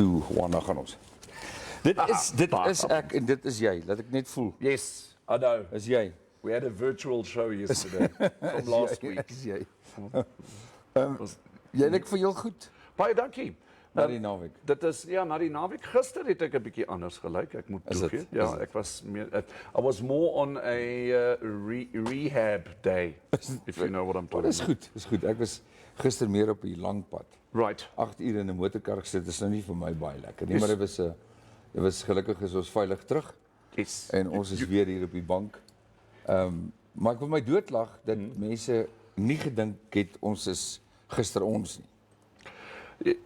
toe, Juana gaan ons. Dit is ek en dit is jy, laat ek net voel. Yes, I know. Is jy. We had a virtual show yesterday from last week. Is jy. Jy lyk vir heel goed. Baie dankie. Na die naweek. Dit is ja, na die naweek. Gister het ek 'n bietjie anders gelyk. Ek moet toegee. Ja, ek was meer I was more on a rehab day. If you know what I'm talking about. Dis goed. Ek was gister meer op die lang pad. Right. 8 ure in 'n motorkar gesit. Dis nou nie vir my baie lekker nie, maar dit was gelukkig is ons veilig terug. Yes. En ons is weer hier op die bank. Maar ek wil my doodlag dat mense nie gedink het ons is gister ons nie.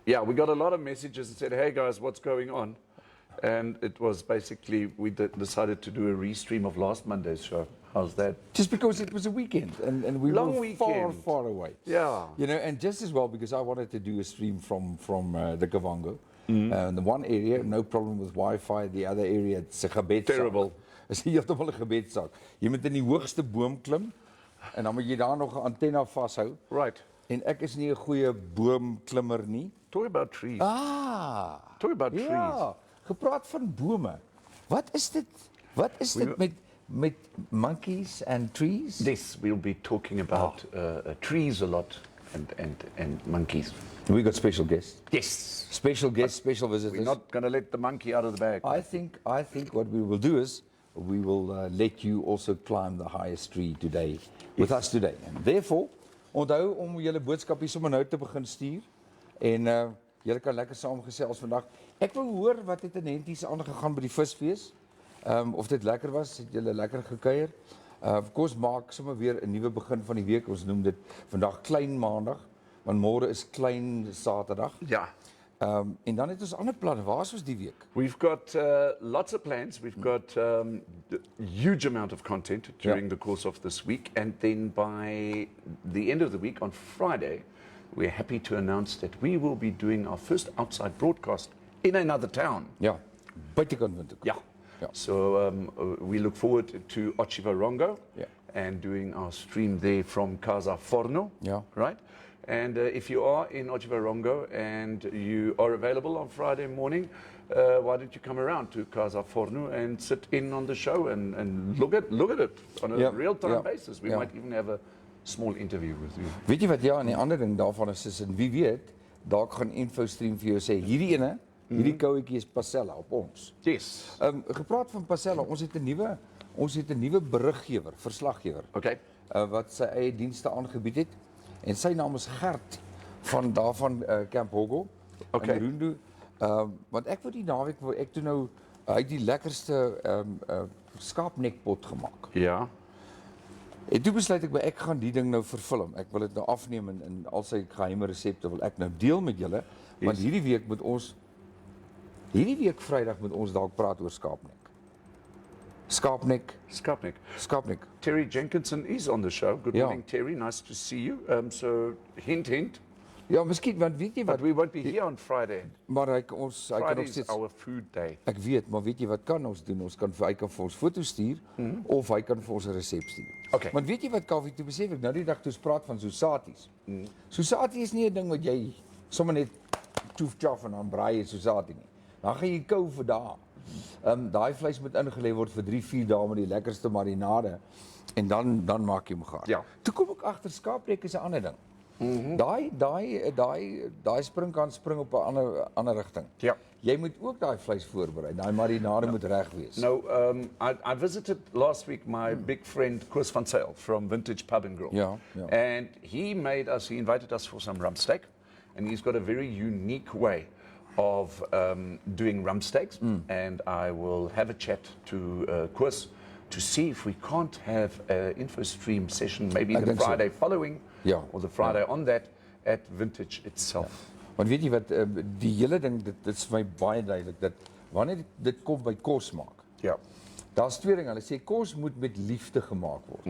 Yeah, we got a lot of messages that said, "Hey guys, what's going on?" And it was basically we decided to do a restream of last Monday's show. How's that? Just because it was a weekend and we Long were weekend. far away. Yeah. You know, and just as well because I wanted to do a stream from the Kavango. The one area, no problem with Wi-Fi. The other area, it's a gebedsak. Terrible. Is heeltemal 'n gebedsak. Jy moet in die hoogste boom klim en dan moet jy daar nog 'n antenna vashou. Right. En ek is nie 'n goeie boomklimmer nie. Talk about trees. Talk about trees. Ja, gepraat van bome. Wat is dit? Wat is dit met monkeys and trees? Yes, we'll be talking about trees a lot and monkeys. We got special guests. Yes. Special guests, special visitors. We're not going to let the monkey out of the bag. I think what we will do is we will let you also climb the highest tree today with us today. And therefore, onthou om julle boodskapies sommer nou te begin stuur en julle kan lekker saamgesels vandag. Ek wil hoor wat het in Henties aangegaan by die visfees. Of dit lekker was, het julle lekker gekuier. Kom ons maak sommer weer 'n nuwe begin van die week. Ons noem dit vandag klein maandag, want môre is klein Saterdag. Ja. En dan het ons ander planne. Waar is ons die week? We've got lots of plans. We've got a huge amount of content during the course of this week. And then by the end of the week, on Friday, we're happy to announce that we will be doing our first outside broadcast in another town. Ja, buitekant Windhoek. Yeah. Ja. So we look forward to Otjiwarongo Yeah. and doing our stream there from Casa Forno. Yeah. Right? And if you are in Otjiwarongo and you are available on Friday morning, why don't you come around to Casa Forno and sit in on the show and look at it on a real-time basis. We might even have a small interview with you. Weet jy wat en die ander ding daarvan is en wie weet, dalk gaan InfoStream vir jou sê hierdie ene, hierdie kouetjie is Pasella op ons. Yes. Gepraat van Pasella, ons het 'n nuwe beriggewer, verslaggewer. Okay. Wat sy eie dienste aangebied het en sy naam is Gert van daarvan Camp Hogo. Okay. In Rundu. Want ek wou die naweek ek toe nou hy het die lekkerste skaapnekpot gemaak. Ja. En toe besluit ek gaan die ding nou verfilm. Ek wil dit nou afneem en al sy geheime resepte wil ek nou deel met julle. Want hierdie week Vrydag moet ons dalk praat oor skaapnek. Skaapnek. Terry Jenkinson is on the show. Good morning, Terry. Nice to see you. So hint. Ja, miskien want weet jy wat? But we won't be here on Friday. Maar hy kan nog steeds our food day. Ek weet, maar weet jy wat kan ons doen? Hy kan vir ons foto's stuur of hy kan vir ons 'n resep stuur. Okay. Want weet jy wat Kaufee toe besef ek nou die dag toe ons praat van sosaties. Sosatie is nie 'n ding wat jy sommer net toef-chaf en dan braai jy sosatie nie. Dan gaan jy kou vir dae. Daai vleis moet ingelê word vir 3-4 dae met die lekkerste marinade en dan maak jy hom gaar. Ja. Toe kom ek agter skaapnek is 'n ander ding. Daai spring kan spring op 'n ander rigting. Ja. Jy moet ook daai vleis voorberei. Daai marinade moet reg wees. No, I visited last week my big friend Koos van Sail from Vintage Pub and Grill. Yeah. And he invited us for some rump steak, and he's got a very unique way of doing rump steaks. And I will have a chat to Koos to see if we can't have an InfoStream session, maybe the Friday following, or the Friday on that, at Vintage itself. Want weet jy wat, die hele ding, dit is vir my baie duidelik, dat wanneer dit kom by kos maak, daar's twee dinge, hulle sê kos moet met liefde gemaak word.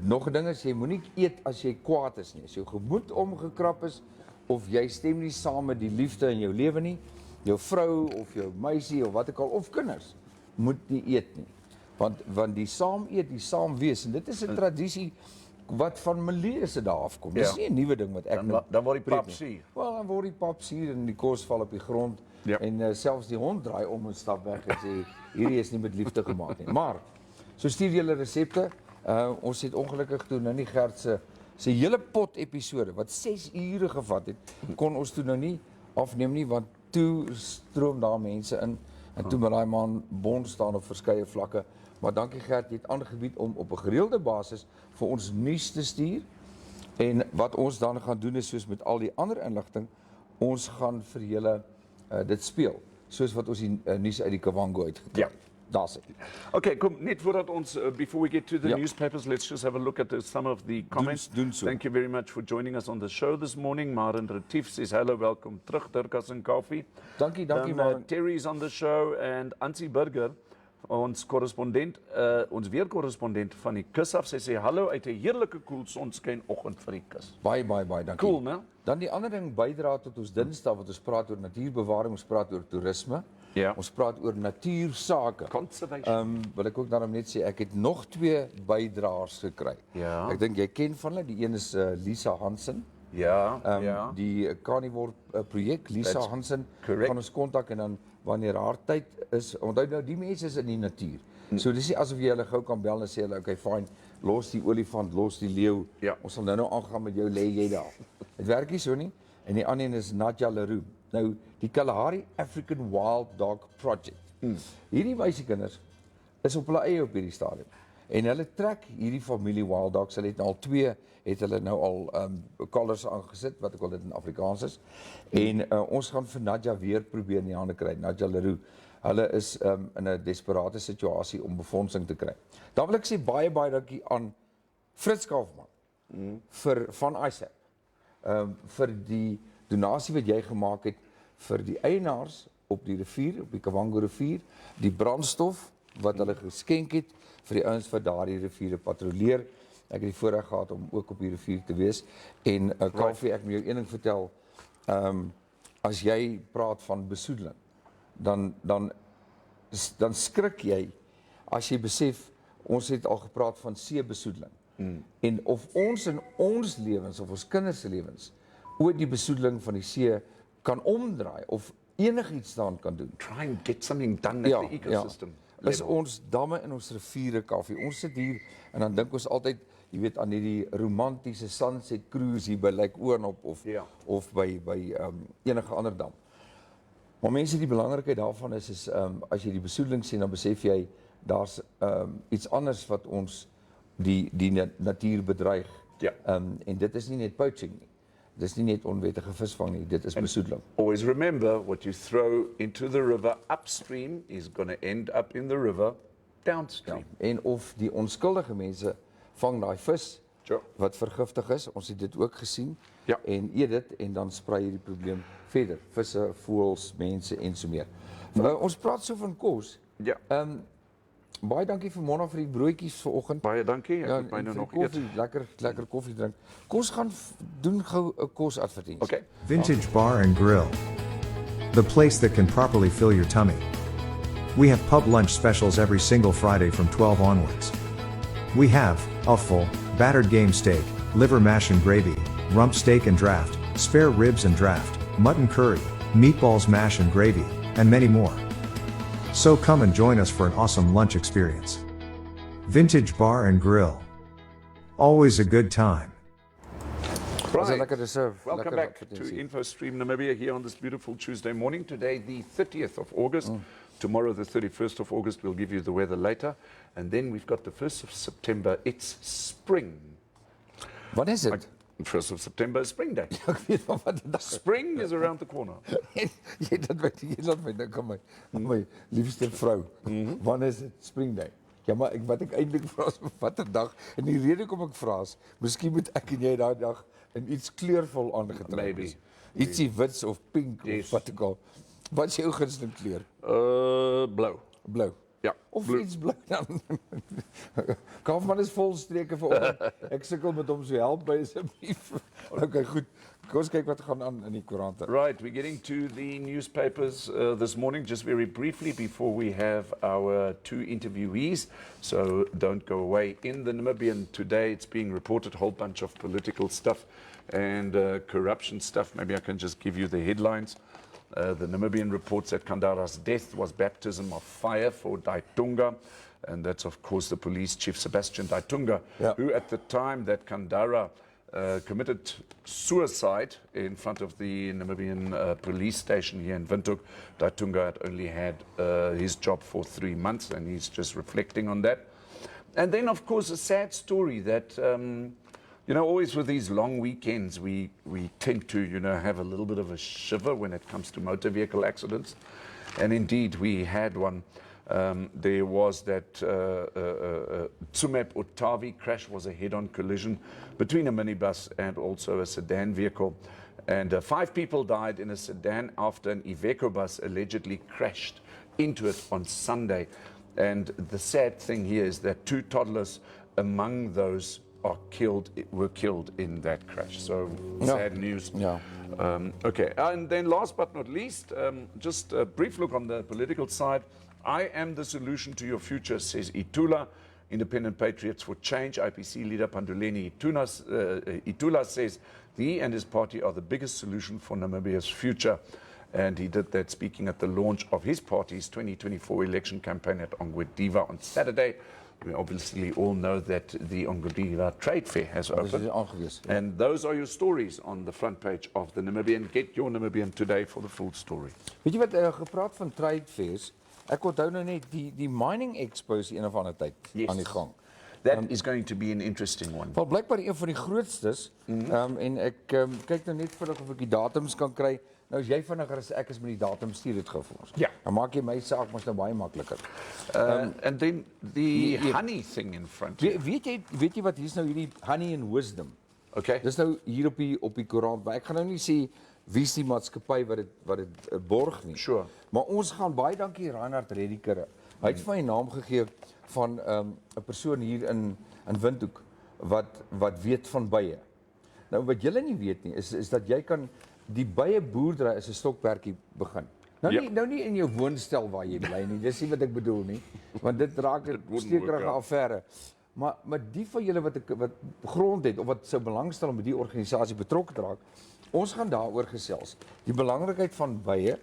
Nog 'n ding is, jy moenie eet as jy kwaad is nie, as jou gemoed omgekrap is, of jy stem nie saam met die liefde in jou lewe nie, jou vrou, of jou meisie, of wat ook al, of kinders, moet nie eet nie. Want die saam eet, die saam wees, en dit is 'n tradisie, wat van millennies daar afkom. Dis nie 'n nuwe ding wat ek dan word die pap suur. Wel, dan word die pap suur en die kos val op die grond Ja. En selfs die hond draai om en stap weg en sê hierdie is nie met liefde gemaak nie. Maar so stuur julle resepte. Ons het ongelukkig toe nou nie Gert se hele pot episode wat 6 ure gevat het, kon ons toe nou nie afneem nie want toe stroom daar mense in en toe met daai man bond staan op verskeie vlakke. Maar dankie Gert, jy het aangebied om op 'n gereelde basis vir ons nuus te stuur. En wat ons dan gaan doen is soos met al die ander inligting, ons gaan vir julle dit speel, soos wat ons die nuus uit die Kavango uitgekry het. Daar's dit. Okay, kom, net voordat ons, before we get to the Ja. newspapers, let's just have a look at some of the comments. Doen so. Thank you very much for joining us on the show this morning. Maren Retief says, hello, welcome terug, Dirkas and Kaufeee. Dankie Dan, Maren. Terry's on the show, and Ansie Burger, ons korrespondent, ons weerkorrespondent van die kus af, sy sê, hallo uit 'n heerlike koel sonskyn oggend vir die kus. Baie dankie. Cool, né? Dan die ander ding bydra tot ons Dinsdag wat ons praat oor natuurbewaring, ons praat oor toerisme. Ja. Ons praat oor natuursake. Conservation. Wil ek ook daarom net sê ek het nog 2 bydraers gekry. Ja. Ek dink jy ken van hulle, die een is Lisa Hansen. Ja, ja. Die Carnivore projek, Lisa That's Hansen, correct. gaan ons kontak en dan wanneer haar tyd is, onthou nou die mense is in die natuur. So dis nie asof jy hulle gou kan bel en sê hulle okay fine, los die olifant, los die leeu. Ja. Ons sal nou aangaan met jou, lê jy daar. Dit werk nie so nie. En die ander een is Nadja Leroux. Nou die Kalahari African Wild Dog Project. Hierdie meisiekinders is op hulle eie op hierdie stadium. En hulle trek hierdie familie wild dogs, hulle het nou al 2 het hulle nou al collars aangesit wat ek al dit in Afrikaans is. En ons gaan vir Nadja weer probeer in die hande kry. Nadja Leroux. Hulle is in 'n desperate situasie om befondsing te kry. Dan wil ek sê baie dankie aan Fritz Kaufman vir van ISAP. Vir die donasie wat jy gemaak het vir die eienaars op die rivier, op die Kavango rivier, die brandstof wat hulle geskenk het vir die ouens wat daardie riviere patrolleer. Ek het die voorreg gehad om ook op die rivier te wees en Kaufee, ek moet jou een ding vertel. As jy praat van besoedeling, dan skrik jy as jy besef ons het al gepraat van seebesoedeling. En of ons in ons lewens of ons kinders se lewens ooit die besoedeling van die see kan omdraai of enigiets daaraan kan doen. Try and get something done at the ecosystem. Is ons damme en ons riviere, Kaffie. Ons sit hier en dan dink ons altyd, jy weet, aan hierdie romantiese sunset cruise hier by Lake Oornop of by enige ander dam. Maar mense, die belangrikheid daarvan is as jy die besoedeling sien, dan besef jy daar's iets anders wat ons die natuur bedreig. Ja. En dit is nie net poaching nie. Dit is nie net onwettige visvang nie, dit is besoedeling. Always remember, what you throw into the river upstream is going to end up in the river downstream. En of die onskuldige mense vang daai vis wat vergiftig is, ons het dit ook gesien, en eet dit en dan sprei jy die probleem verder. Visse, voëls, mense en so meer. Ons praat so van kos. Ja. Baie dankie vir Mona vir die broodjies vanoggend. Baie dankie. Ek het my nou nog eet. Lekker koffie drink. Kom ons gaan doen gou 'n kosadvertensie. Okay. Vintage Bar and Grill. The place that can properly fill your tummy. We have pub lunch specials every single Friday from 12 onwards. We have offal, battered game steak, liver mash and gravy, rump steak and draft, spare ribs and draft, mutton curry, meatballs mash and gravy, and many more. So come and join us for an awesome lunch experience. Vintage Bar and Grill. Always a good time. Right. Welcome back to InfoStream Namibia here on this beautiful Tuesday morning. Today, the 30th of August. Tomorrow, the 31st of August. We'll give you the weather later. And then we've got the 1st of September. It's spring. Wat is dit? 1st of September is Spring Day. Ek weet van wat dit is. Spring is around the corner. Jy laat my dink aan my liefste vrou. Wanneer is dit? Spring Day. Ja, maar wat ek eintlik vra is watter dag en die rede hoekom ek vra is, miskien moet ek en jy daai dag in iets kleurvol aangetrek wees. Ietsie wits of pink of wat ook al. Wat is jou gunsteling kleur? Blou. Blou. Ja. Of iets blou dan. Kaufman is vol streke vanoggend. Ek sukkel met hom so help by asseblief. Okay, goed. Kom ons kyk wat gaan aan in die koerante. Right, we're getting to the newspapers this morning, just very briefly before we have our 2 interviewees. So don't go away. In the Namibian today, it's being reported a whole bunch of political stuff and corruption stuff. Maybe I can just give you the headlines. The Namibian reports that Kandara's death was baptism of fire for Daitunga. And that's, of course, the police chief, Sebastian Daitunga, who at the time that Kandara committed suicide in front of the Namibian police station here in Windhoek. Daitunga had only had his job for 3 months, and he's just reflecting on that. And then, of course, a sad story that, you know, always with these long weekends, we tend to, you know, have a little bit of a shiver when it comes to motor vehicle accidents. And indeed, we had one. There was that Tsumeb Otavi crash, was a head-on collision between a minibus and also a sedan vehicle. And 5 people died in a sedan after an Iveco bus allegedly crashed into it on Sunday. And the sad thing here is that 2 toddlers among those were killed in that crash. So sad news. Yeah. Okay, and then last but not least, just a brief look on the political side. I am the solution to your future, says Itula. Independent Patriots for Change, IPC leader Panduleni Itula says he and his party are the biggest solution for Namibia's future. And he did that speaking at the launch of his party's 2024 election campaign at Ongwediva on Saturday. We obviously all know that the Ongwediva Trade Fair has opened. And those are your stories on the front page of the Namibian. Get your Namibian today for the full story. Weet jy wat, gepraat van trade fairs, ek onthou nou net die mining expo is een of ander tyd aan die gang. That is going to be an interesting one. Wel, blijkbaar een van die grootstes, en ek kyk nou net vinnig of ek die datums kan kry. Nou as jy vinniger as ek is met die datum, stuur dit gou vir ons. Ja. Dan maak jy my saak mos nou baie makliker. And then the honey thing in front. Weet jy wat, hier is nou hierdie honey and wisdom. Okay. Dis nou hier op die koerant, maar ek gaan nou nie sê wie is die maatskappy wat dit borg nie. Sure. Maar ons gaan baie dankie Reinhard Reddiker. Hy het vir my naam gegee van 'n persoon hier in Windhoek wat weet van bye. Nou wat julle nie weet nie is dat jy kan die bye boerdery is 'n stokperdjie begin. Nou nie in jou woonstel waar jy bly nie. Dis nie wat ek bedoel nie, want dit raak 'n stekerige affære. Maar die van julle wat grond het of wat sou belangstel om by die organisasie betrokke te raak, ons gaan daaroor gesels. Die belangrikheid van bye.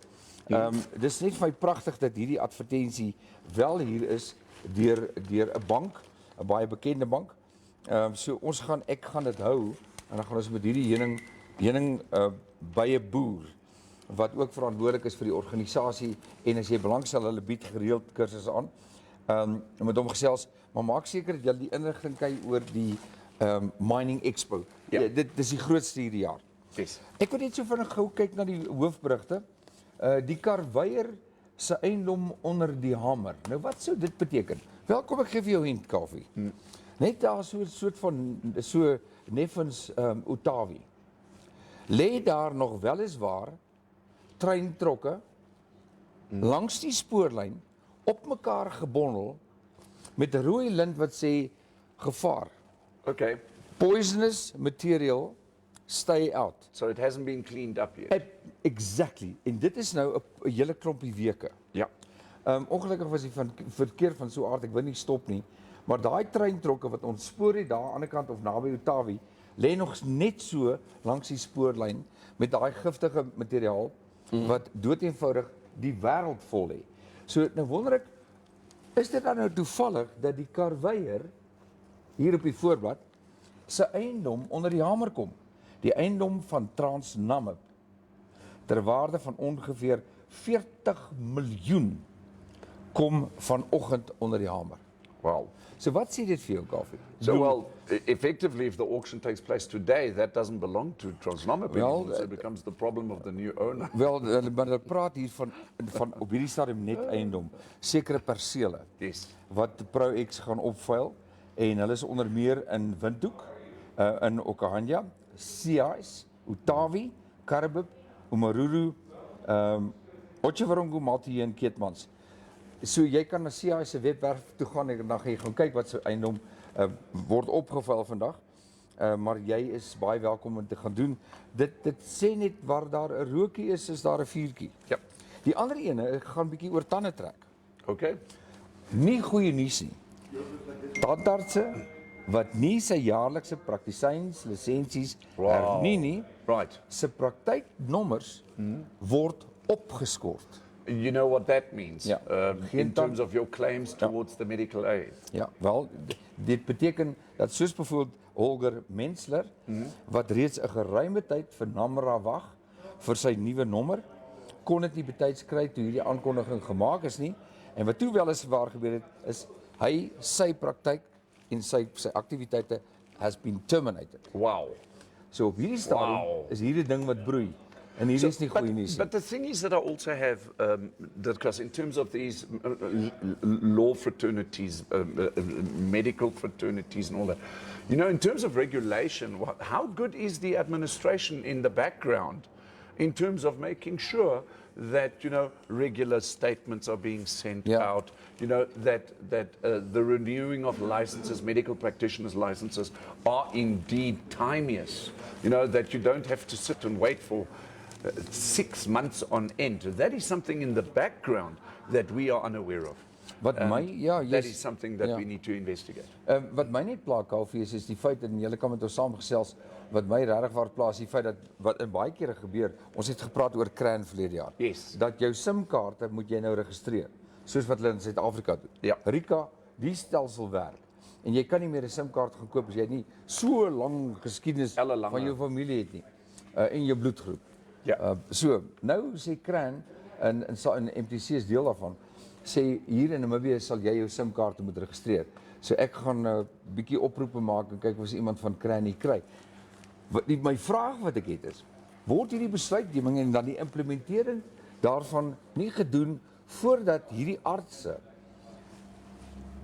Dis net vir my pragtig dat hierdie advertensie wel hier is deur 'n bank, 'n baie bekende bank. So ek gaan dit hou en dan gaan ons met hierdie heuning bye boer wat ook verantwoordelik is vir die organisasie, en as jy belangstel, hulle bied gereeld kursusse aan. Met hom gesels, maar maak seker dat jy die inligting kry oor die mining expo. Ja. Dit is die grootste hierdie jaar. Yes. Ek wil net so vinnig gou kyk na die hoofberigte. Die karweier se eiendom onder die hamer. Nou wat sou dit beteken? Wel, kom ek gee vir jou hint, Kaufee. Net daar so 'n soort van so neffens Otavi. Lê daar nog weliswaar treintrokke langs die spoorlyn op mekaar gebondel met 'n rooi lint wat sê gevaar. Okay. Poisonous material, stay out. So it hasn't been cleaned up yet. Exactly. En dit is nou 'n hele klompie weke. Ja. Ongelukkig was die verkeer van so aard, ek wil nie stop nie, maar daai treintrokke wat ons spoor het daar aan die ander kant of naby Otavi, lê nog net so langs die spoorlyn met daai giftige materiaal wat doeteenvoudig die wêreld vol lê. So nou wonder ek, is dit dan nou toevallig dat die karweier hier op die voorblad se eiendom onder die hamer kom? Die eiendom van Transnamib ter waarde van ongeveer 40 miljoen kom vanoggend onder die hamer. Wow. So wat sê dit vir jou, Kaufee? So well, effectively, if the auction takes place today, that doesn't belong to Transnamib anymore, so it becomes the problem of the new owner. Wel, maar hulle praat hier van op hierdie stadium net eiendom, sekere persele. Yes. Wat ProX gaan opvuil, en hulle is onder meer in Windhoek, in Okahanja, Siais, Otavi, Karibib, Umaruru, Otjiwarongo, Maltie en Keetmans. So jy kan na Siais se webwerf toe gaan en dan gaan jy gaan kyk wat se eiendom word opgevuil vandag. Maar jy is baie welkom om te gaan doen. Dit sê net waar daar 'n rookie is daar 'n vuurtjie. Ja. Die ander ene, ek gaan bietjie oor tande trek. Okay. Nie goeie nuus nie. Tandartse wat nie sy jaarlikse praktisyns lisensies hernie nie, Right. se praktyknommers word opgeskort. You know what that means Ja. in terms of your claims towards the medical aid? Ja, wel, dit beteken dat soos bijvoorbeeld Holger Mensler, wat reeds 'n geruime tyd vir Namra wag vir sy nuwe nommer, kon dit nie betyds kry toe hierdie aankondiging gemaak is nie. En wat toe wel eens waar gebeur het, is sy praktyk en sy aktiwiteite has been terminated. Wow. So op hierdie stadium is hierdie ding wat broei. En hierdie is nie goeie nuus nie. But the thing is that I also have, because in terms of these law fraternities, medical fraternities and all that, you know, in terms of regulation, how good is the administration in the background in terms of making sure that, you know, regular statements are being sent out, you know, that the renewing of licenses, medical practitioners' licenses, are indeed timeous, you know, that you don't have to sit and wait for 6 months on end. That is something in the background that we are unaware of. Wat that is something that we need to investigate. Wat my net pla Kaufeee is die feit, en julle kan met ons saamgesels, wat my regtig waar plaas, die feit dat, wat in baie kere gebeur, ons het gepraat oor CRAN verlede jaar, dat jou SIM-kaarte moet jy nou registreer, soos wat hulle in Suid-Afrika doen. Ja. Rika, die stelsel werk, en jy kan nie meer 'n SIM-kaart gaan koop as jy nie so lang geskiedenis van jou familie het nie, en jou bloedgroep. Ja. So, nou sê CRAN, en MTC is deel daarvan, sê hier in Namibia sal jy jou SIM-kaarte moet registreer. So ek gaan 'n bietjie oproepe maak en kyk of iemand van CRAN hier kry. My vraag wat ek het is, word hierdie besluitneming en dan die implementering daarvan nie gedoen voordat hierdie artse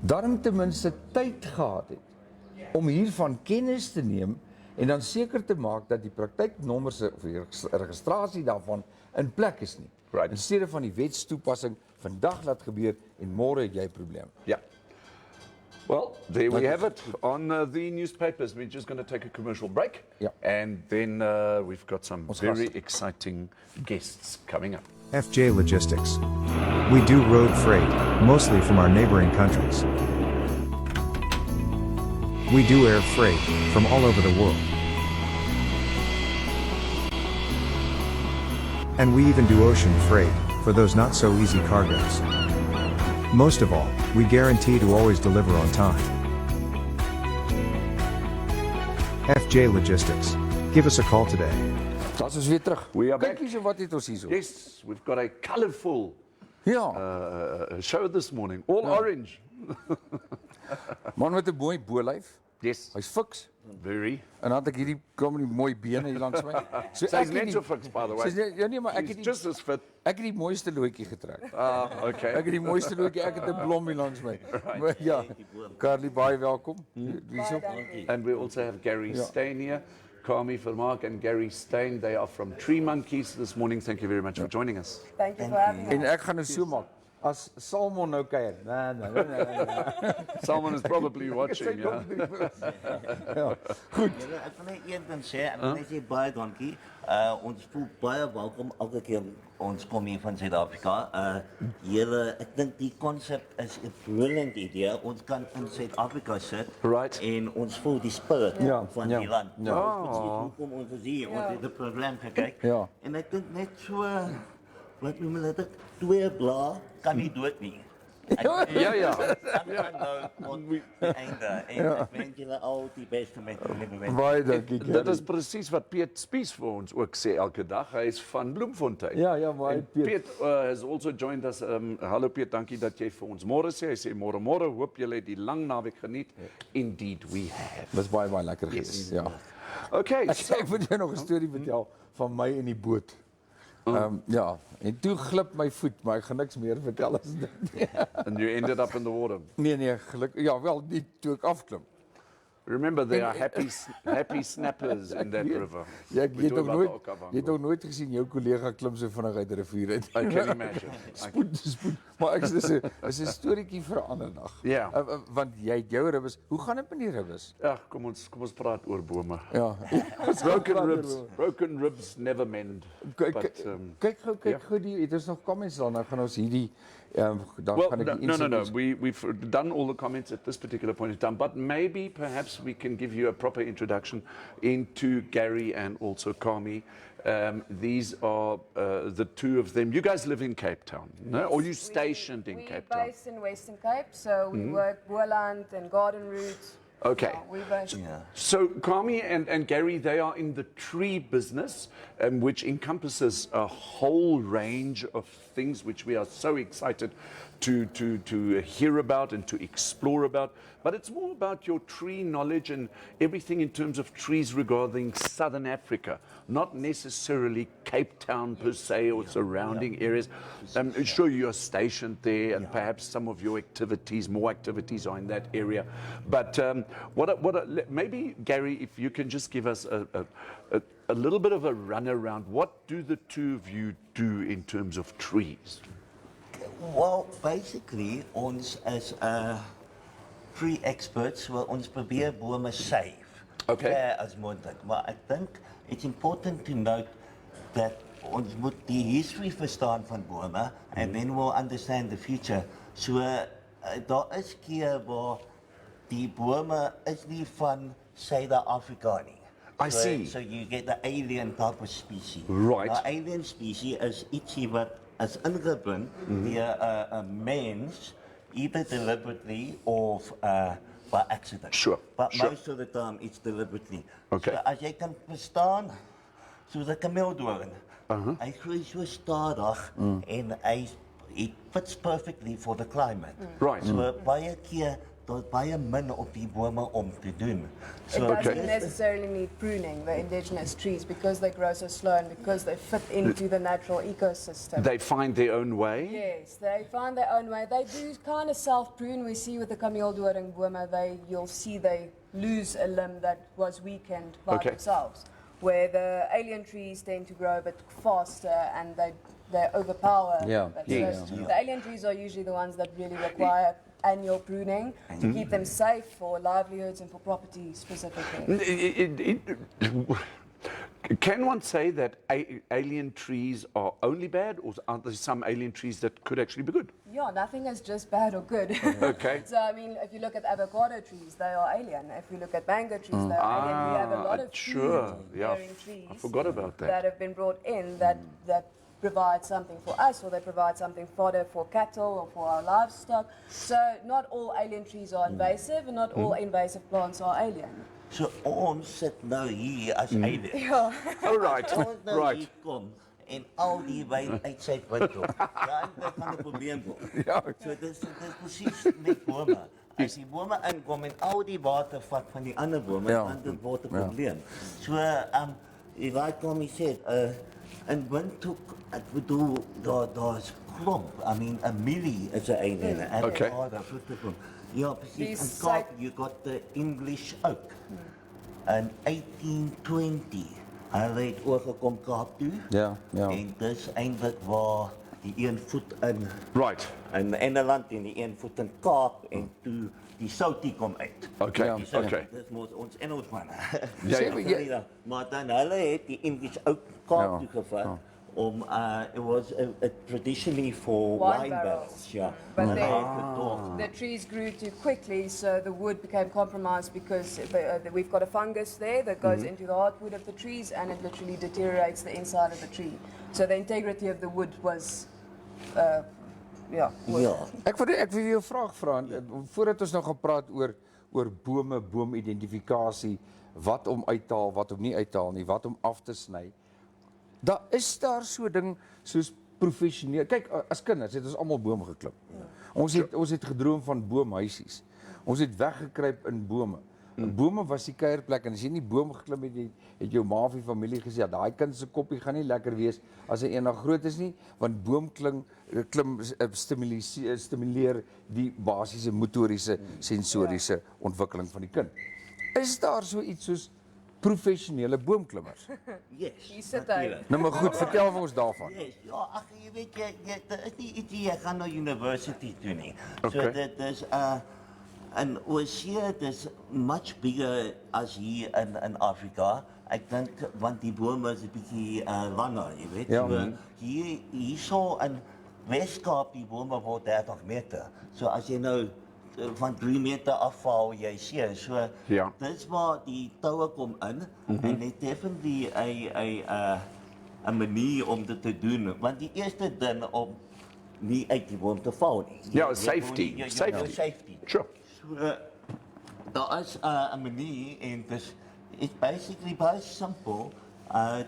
daarom ten minste tyd gehad het om hiervan kennis te neem en dan seker te maak dat die praktyknommers of die registrasie daarvan in plek is nie. Right. In steede van die wetstoepassing vandag laat gebeur en môre het jy 'n probleem. Yeah. Well, there we have it on the newspapers. We're just going to take a commercial break. Yeah. And then we've got some very exciting guests coming up. FJ Logistics. We do road freight, mostly from our neighboring countries. We do air freight, from all over the world. And we even do ocean freight, for those not so easy cargoes. Most of all, we guarantee to always deliver on time. FJ Logistics. Give us a call today. Dat is weer terug. We are Kyk back. hier wat het ons hier so. Yes, we've got a colourful show this morning. All orange. Man met 'n mooi bolyf. Yes. Hy's fiks. Very. En dan het ek hierdie kom die mooi bene hier langs my. So Sy's net so fiks, by the way. Nee, maar ek She's het just as fit. ek het die mooiste loetjie getrek. Okay. Ek het die mooiste loetjie, ek het 'n blom hier langs my. Maar ja. Carmi, baie welkom. Hierso. And we also have Gary Steyn here. Carmi, Vermaak and Gary Steyn. They are from Tree Monkeys this morning. Thank you very much for joining us. Thank you for having me. En ek gaan nou so maak. As Salmon nou kuier. Nee. Someone is probably watching, yeah. Ja. Goed. Ek wil net een ding sê, ek wil net sê baie dankie. Ons voel baie welkom elke keer ons kom hier van Suid-Afrika. Julle, ek dink die konsep is 'n brilliant idee. Ons kan in Suid-Afrika sit en ons voel die spirit van die land. Hoe kom ons hier? Ons het 'n probleem gekyk. Ja. En ek dink net so, wat noem hulle dit? 2 bla kan nie dood nie. Ja. Einde. En ek wens julle al die beste met julle. Baie dankie. Dit is presies wat Piet Spies vir ons ook sê elke dag. Hy is van Bloemfontein. Ja, maar En Piet has also joined us. Hallo Piet, dankie dat jy vir ons môre sê. Hy sê môre, hoop julle het die lang naweek geniet. Indeed we have. Dis baie lekker gewees. Ja. Okay, Ek moet jou nog 'n storie vertel van my in die boot. Ja, en toe glip my voet, maar ek gaan niks meer vertel as dit. and you ended up in the water. Nee, gelukkig. Ja, wel nie toe ek afklim. Remember, there are happy snappers in that river. Ja, We do about the jy het ook nooit gesien jou kollega klim so vinnig uit die rivier uit. I can imagine. Spoed. Maar ek is 'n storieetjie vir 'n ander dag. Ja. Want jy het jou ribbes. Hoe gaan dit met die ribbes? Ja, kom ons praat oor bome. Ja. Broken ribs never mend. Kyk gou die het ons nog comments daarna gaan ons hierdie dan Well, gaan ek die no. insects- We've done all the comments at this particular point in time, but maybe perhaps we can give you a proper introduction into Gary and also Carmi. These are the two of them. You guys live in Cape Town, no? Or you stationed in Cape Town? We're based in Western Cape, so we work Boerland and Garden Route. Okay. Yeah, we're based. So Carmi and Gary, they are in the tree business, which encompasses a whole range of things which we are so excited to hear about and to explore about. But it's more about your tree knowledge and everything in terms of trees regarding Southern Africa, not necessarily Cape Town per se or surrounding areas. I'm sure you're stationed there and perhaps some of your activities, more activities are in that area. But maybe, Gary, if you can just give us a little bit of a run around, what do the two of you do in terms of trees? Well, basically, ons as tree experts wil ons probeer bome save. Okay. As moontlik. Maar ek dink it's important to note that ons moet die history verstaan van bome and then we'll understand the future. So daar is keer waar die bome is nie van Suid-Afrika nie. I see. So you get the alien type of species. Right. The alien species is ietsie wat is ingebring deur 'n mens, either deliberately or by accident. Sure, But sure. most of the time it's deliberately. Okay. So as jy kan verstaan, soos 'n kameeldoorn. Hy groei so stadig en hy fits perfectly for the climate. Right. So baie keer daar's baie min op die bome om te doen. It So doesn't necessarily need pruning, the indigenous trees, because they grow so slow and because they fit into the natural ecosystem. They find their own way? Yes, they find their own way. They do kind of self-prune. We see with the kameeldoorn bome, you'll see they lose a limb that was weakened by Okay. themselves. Where the alien trees tend to grow a bit faster and they overpower. Yeah, that. yeah, So yeah. the alien trees are usually the ones that really require annual pruning to keep them safe for livelihoods and for property specifically. Can one say that alien trees are only bad, or are there some alien trees that could actually be good? Yeah, nothing is just bad or good. Okay. So, I mean, if you look at avocado trees, they are alien. If you look at mango trees, they are alien. We have a lot of sure. Yeah, fruit-bearing trees I forgot about that. that have been brought in that provide something for us, or they provide something fodder for cattle or for our livestock. So not all alien trees are invasive, and not all invasive plants are alien. So ons sit nou hier as aliens. Yeah. Oh, right, Ons nou right. hier kom en al die wyn uit sy wind op. Dan gaan 'n probleem word. So dis presies net bome. As die bome inkom en al die water vat van die ander bome, dan dit word 'n probleem. So like Carmi said, in Windhoek, ek bedoel daar's klomp. I mean, 'n mielie is 'n alien. Okay. Ja, presies. These In Kaap, you got the English oak. In 1820, hulle het oorgekom Kaap toe. Ja. En dis eintlik waar die een voet in Right. Engeland en die een voet in Kaap en toe die soutie kom uit. Okay, Ja, Die sout, okay. Dis mos ons Engelsmanne. Ja. Maar dan hulle het die English oak Kaap toe gevat om it was traditionally for wine barrels. Ja. But En they- hy het gedorf. The trees grew too quickly, so the wood became compromised because we've got a fungus there that goes into the hardwood of the trees, and it literally deteriorates the inside of the tree. So the integrity of the wood was, Ja. Ek wil jou 'n vraag vra voordat ons nou gaan praat oor bome, boomidentifikasie, wat om uit te haal, wat om nie uit te haal nie, wat om af te sny. Daar so ding soos professioneel. Kyk, as kinders het ons almal bome geklim. Ons het gedroom van boomhuisies. Ons het weggekruip in bome. Bome was die kuierplek en as jy nie boom geklim het jou ma of die familie gesê, ja, daai kind se koppie gaan nie lekker wees as hy eendag groot is nie, want klim stimuleer die basiese motoriese sensoriese ontwikkeling van die kind. Is daar so iets soos professionele boomklimmers? Yes. Hier sit hy. Nou maar goed, vertel vir ons daarvan. Yes, ja, ag jy weet daar is nie iets jy gaan na university toe nie. Okay. So dit is and Oceania is much bigger as hier in Afrika. Ek dink want die bome is 'n bietjie langer, jy weet. Ja. So hierso in Weskaap die bome word 30 meter. So as jy nou van 3 meter afval, jy sien, so Ja. dis waar die toue kom in, en dit definitely 'n manier om dit te doen, want die eerste ding om nie uit die boom te val nie. Ja, safety. Safety. Sure. So, daar is 'n manier en it's basically baie simpel.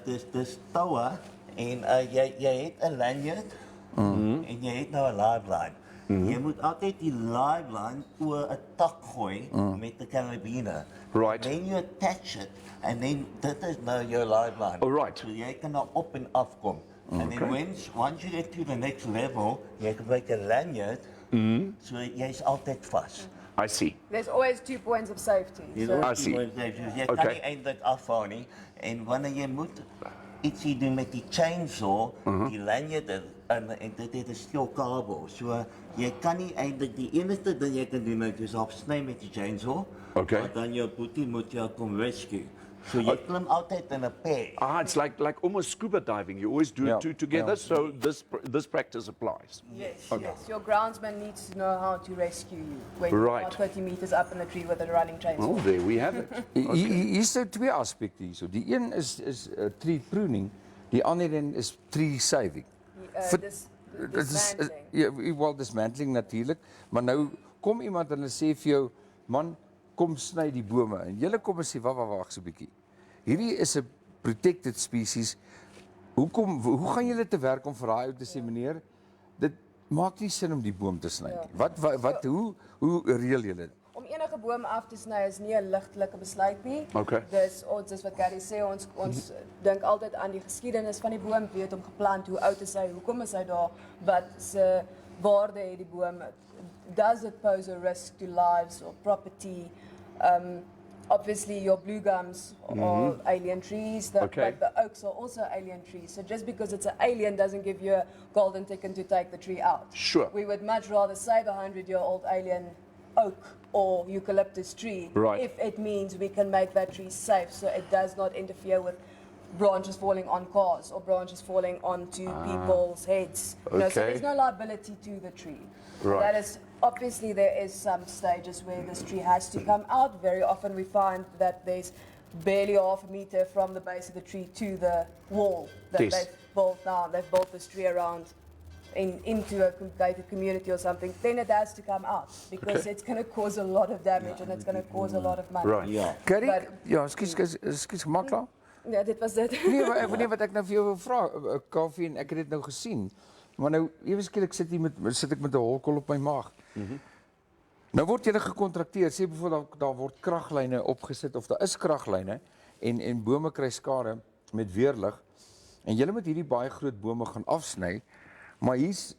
Dis toue en jy het 'n lanyard en jy het nou 'n lifeline. Jy moet altyd die lifeline oor 'n tak gooi met 'n karabine. Right. Then you attach it and then dit is nou jou lifeline. Oh, right. So jy kan nou op en af kom. And then once you get to the next level, jy gebruik 'n lanyard. So jy's altyd vas. I see. There's always 2 points of safety. I see. Jy kan nie eintlik afval nie. En wanneer jy moet ietsie doen met die chainsaw, die lanyard en dit het 'n steel kabel. So jy kan nie eintlik die enigste ding jy kan doen is afsny met die chainsaw. Okay. Maar dan jou boetie moet jou kom rescue. So jy klim altyd in 'n pair. It's like almost scuba diving. You always do Yeah, it two together, yeah. so this practice applies. Yes, yes. Your groundsman needs to know how to rescue you when you Right. are 30 meters up in the tree with a running chainsaw. Oh, there we have it. Hier is nou 2 aspekte hierso. Die een is tree pruning, die ander een is tree saving. Dismantling. Wel dismantling natuurlik, maar nou kom iemand en hulle sê vir jou, man, kom sny die bome en julle kom en sê wag so 'n bietjie. Hierdie is 'n protected species. Hoe gaan julle te werk om vir daai ou te sê meneer, dit maak nie sin om die boom te sny nie. Hoe reël julle dit? Om enige boom af te sny is nie 'n ligtelike besluit nie. Okay. Dis wat Gary sê, ons dink altyd aan die geskiedenis van die boom, wie het hom geplant, hoe oud is hy, hoekom is hy daar, wat se waarde het die boom, does it pose a risk to lives or property? Obviously your blue gums are alien trees, but the oaks are also alien trees. So just because it's an alien doesn't give you a golden ticket to take the tree out. Sure. We would much rather save a 100-year-old alien oak or eucalyptus tree if it means we can make that tree safe so it does not interfere with branches falling on cars or branches falling onto people's heads. No, so there's no liability to the tree. Right. That is, obviously there is some stages where this tree has to come out. Very often we find that there's barely half a meter from the base of the tree to the wall that they've built now. They've built this tree around into a gated community or something. Then it has to come out because it's going to cause a lot of damage and it's going to cause a lot of money. Right. Ja. Gary, ja, ekskuus, maak klaar. Ja, dit was dit. Nee, wat ek nou vir jou wil vra, Kaufeee, en ek het dit nou gesien. Maar nou ewe skielik sit ek met 'n holkol op my maag. Nou word jy gekontrakteer, sê byvoorbeeld daar word kraglyne opgesit of daar is kraglyne en bome kry skade met weerlig en jy moet hierdie baie groot bome gaan afsny, maar hier's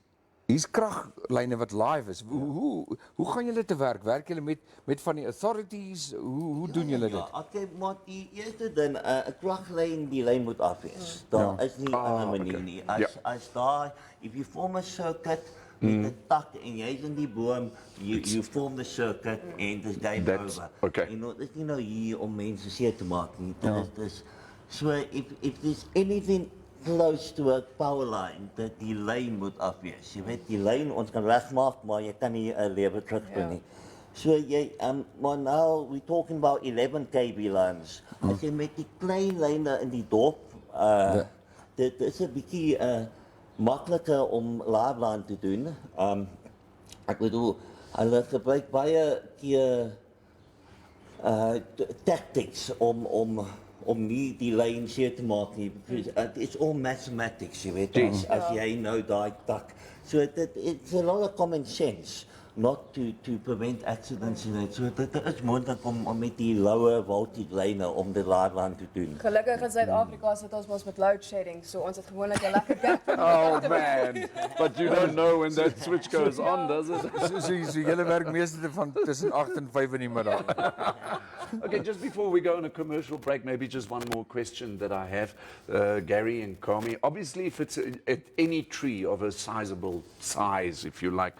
kraglyne wat live is. Hoe gaan julle te werk? Werk julle met van die authorities? Hoe doen julle dit? Ja, okay, maar die eerste ding, 'n kraglyn, die lyn moet af wees. Daar is nie 'n ander manier nie. As daar, if you form a circuit met 'n tak en jy's in die boom, you form the circuit en dis game over. Okay. You know, dit is nie nou hier om mense seer te maak nie. Dit is so if there's anything close to a power line, dat die lyn moet af wees. Jy weet, die lyn ons kan regmaak, maar jy kan nie 'n lewe terugbring nie. So jy maar now we talking about 11 kV lines. As jy met die klein lyne in die dorp, dit is 'n bietjie makliker om lifeline te doen. Ek bedoel, hulle gebruik baie keer tactics om nie die lyn seer te maak nie. It's all mathematics, jy weet, as jy nou daai tak. So it's a lot of common sense not to prevent accidents. So dit is moontlik om met die lower voltage lyne om die lifeline te doen. Gelukkig in Suid-Afrika sit ons mos met load shedding, so ons het gewoonlik 'n lekker gap. Oh man, but you don't know when that switch goes on, does it? So julle werk meeste van tussen 8 en 5 in die middag. Okay, just before we go on a commercial break, maybe just one more question that I have, Gary and Carmi. Obviously, if it's any tree of a sizable size, if you like,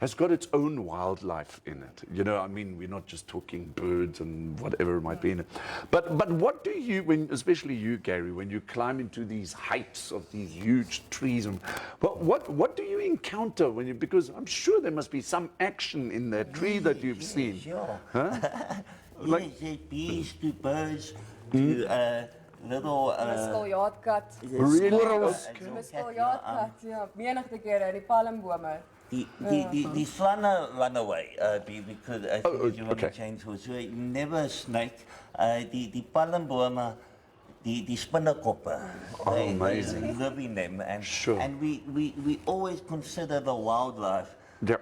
has got its own wildlife in it. You know, I mean, we're not just talking birds and whatever it might be in it. But what do you, especially you, Gary, when you climb into these heights of these huge trees, and what do you encounter when you, because I'm sure there must be some action in that tree that you've seen. Sure. Huh? Like bees to birds to little Muskeljaardkat. Really? Muskeljaardkat, ja. Menigte kere in die palmbome. The slanner run away because I think you want to change who. So never snake. The palmbome, the spinnerkoppe. Amazing. They live in them, and Sure. and we always consider the wildlife. Yeah.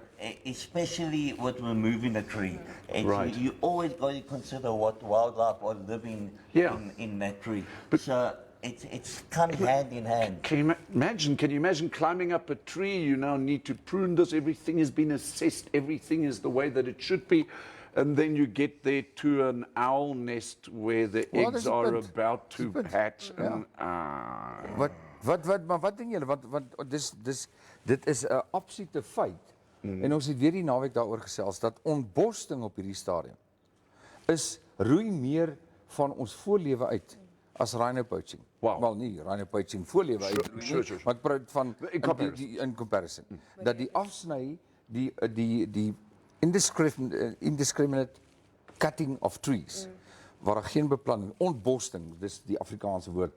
Especially with removing a tree. Right. You always got to consider what wildlife are living in that tree. So it's come hand in hand. Can you imagine climbing up a tree? You now need to prune this. Everything has been assessed. Everything is the way that it should be. And then you get there to an owl nest where the eggs are about to hatch. And, Wat dink julle? Want dit is 'n absolute feit. En ons het weer die naweek daaroor gesels dat ontborsting op hierdie stadium roei meer van ons voorlewe uit as rhino poaching. Wow. Wel nie rhino poaching voorlewe uit, Sure. maar ek praat van in comparison. Dat die afsny, die indiscriminate cutting of trees, waar daar geen beplanning, ontborsting, dis die Afrikaanse woord.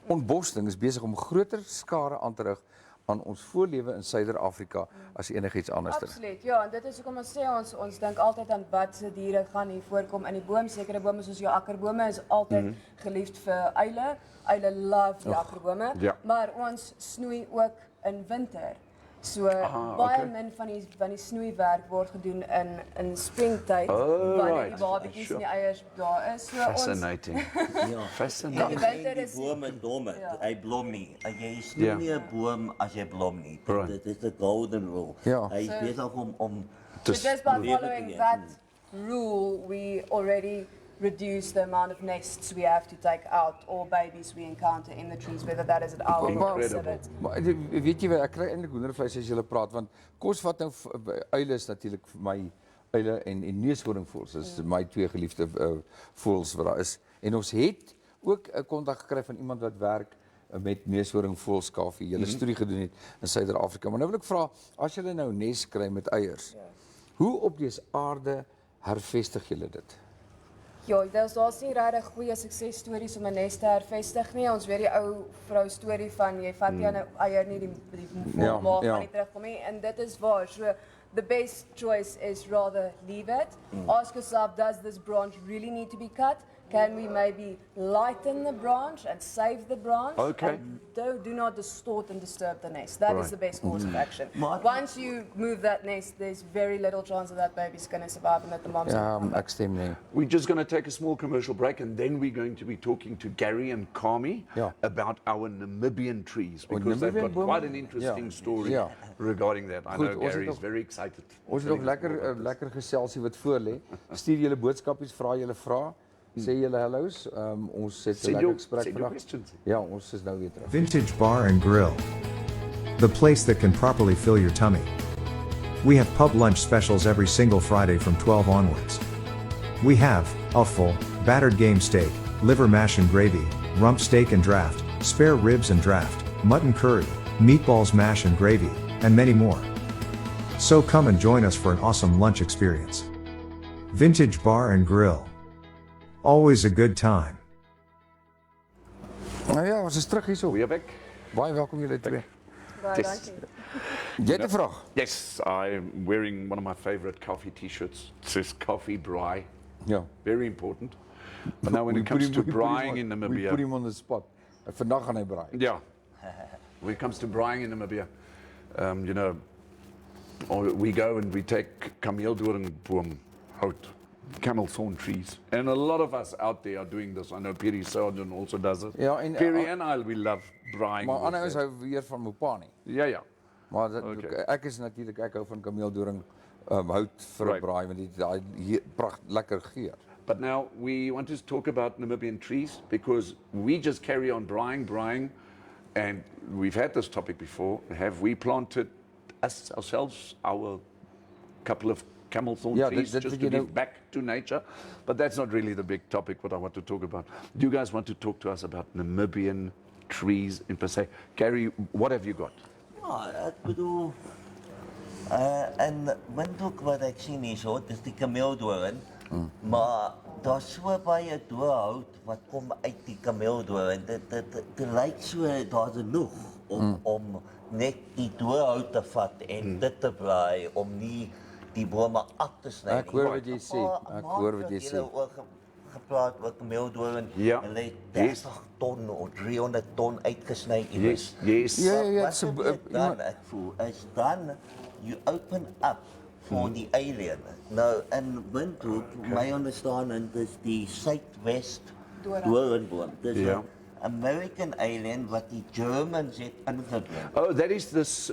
Ontborsting is besig om groter skade aan te rig aan ons voorlewe in Suider-Afrika as enigiets anders. Absoluut, ja, en dit is hoekom ons sê ons dink altyd aan watse diere gaan hier voorkom in die boom. Sekere bome soos jou akkerbome is altyd geliefd vir uile. Uile love die akkerbome, maar ons snoei ook in winter. So baie min van die snoeiwerk word gedoen in springtyd wanneer die babatjies en die eiers daar is. So fascinating. Fascinating. Die boom is dom. Hy blom nie. Jy snoei nie 'n boom as jy blom nie. Dit is the golden rule. Hy is besig om so just by following that rule, we already reduce the amount of nests we have to take out or babies we encounter in the trees, whether that is an owl or a civet. Maar weet jy wat, ek kry eintlik hoendervleis as jy praat, want kos wat nou uile is natuurlik vir my uile en neushoringvoëls, dis my twee geliefde voëls wat daar is. En ons het ook 'n kontak gekry van iemand wat werk met neushoringvoëls Kaufeee, julle studie gedoen het in Suider-Afrika. Maar nou wil ek vra, as julle nou nes kry met eiers, hoe op dese aarde hervestig julle dit? Ja, daar's nie regtig goeie suksesstories om 'n nes te hervestig nie. Ons weet die ou vrou storie van jy vat jy 'n eier nie die maak van nie terugkom nie, en dit is waar. So the best choice is rather leave it. Ask yourself, does this branch really need to be cut? Can we maybe lighten the branch and save the branch? Okay. And do not distort and disturb the nest. That is the best course of action. Once you move that nest, there's very little chance that baby's going to survive and that the mom's going to Ek stem nie. We're just going to take a small commercial break, and then we're going to be talking to Gary and Carmi about our Namibian trees, because they've got quite an interesting story regarding that. I know Gary is very excited. Ons het nog lekker geselsie wat voor lê. Stuur julle boodskapies, vra julle vrae. Sê julle hallo's, ons het 'n lekker gesprek vandag. Ja, ons is nou weer terug. Vintage Bar and Grill. The place that can properly fill your tummy. We have pub lunch specials every single Friday from 12 onwards. We have a full, battered game steak, liver mash and gravy, rump steak and draft, spare ribs and draft, mutton curry, meatballs mash and gravy, and many more. So come and join us for an awesome lunch experience. Vintage Bar and Grill. Always a good time. Nou ja, ons is terug hierso. We are back. Baie welkom julle twee. Baie dankie. Jy het 'n vraag? Yes, I'm wearing one of my favorite Kaufeee t-shirts. It says Kaufeee Braai. Ja. Very important. But now when it comes to braaiing in We put Namibia. him on the spot. Vandag gaan hy braai. Yeah. When it comes to braaiing in Namibia, you know, we go and we take kameeldoringboom hout, camel thorn trees. And a lot of us out there are doing this. I know Perry Soden also does it. Ja, en Perry and I, we love braaiing. Maar ander ouens hou weer van Mopani. Ja, ja. Maar ek is natuurlik, ek hou van kameeldoring hout vir 'n braai, want dit daai lekker geur. But now we want to talk about Namibian trees, because we just carry on braaiing, and we've had this topic before. Have we planted ourselves our couple of camel thorn Yeah, trees that just you to know- give back to nature. But that's not really the big topic what I want to talk about. Do you guys want to talk to us about Namibian trees in per se? Gary, what have you got? Ja, ek bedoel en windhoek wat ek sien hierso, dis die kameeldoorn. Maar daar's so baie doorhout wat kom uit die kameeldoorn. Dit lyk so daar's genoeg om net die doorhout te vat en dit te braai om nie die bome af te sny nie. Ek hoor wat jy sê. Ek hoor wat jy sê. Julle oor gepraat oor kameeldoorn. Ja. Hulle het Yes. 30 ton of 300 ton uitgesny iewers. Yes. Ja, Wat it's a- gebeur dan, ek voel, is dan you open up for the alien. Nou, in Windhoek, my understanding is die suidwest doornboom. Dis Ja. 'n American alien wat die Germans het ingebring. Oh, that is this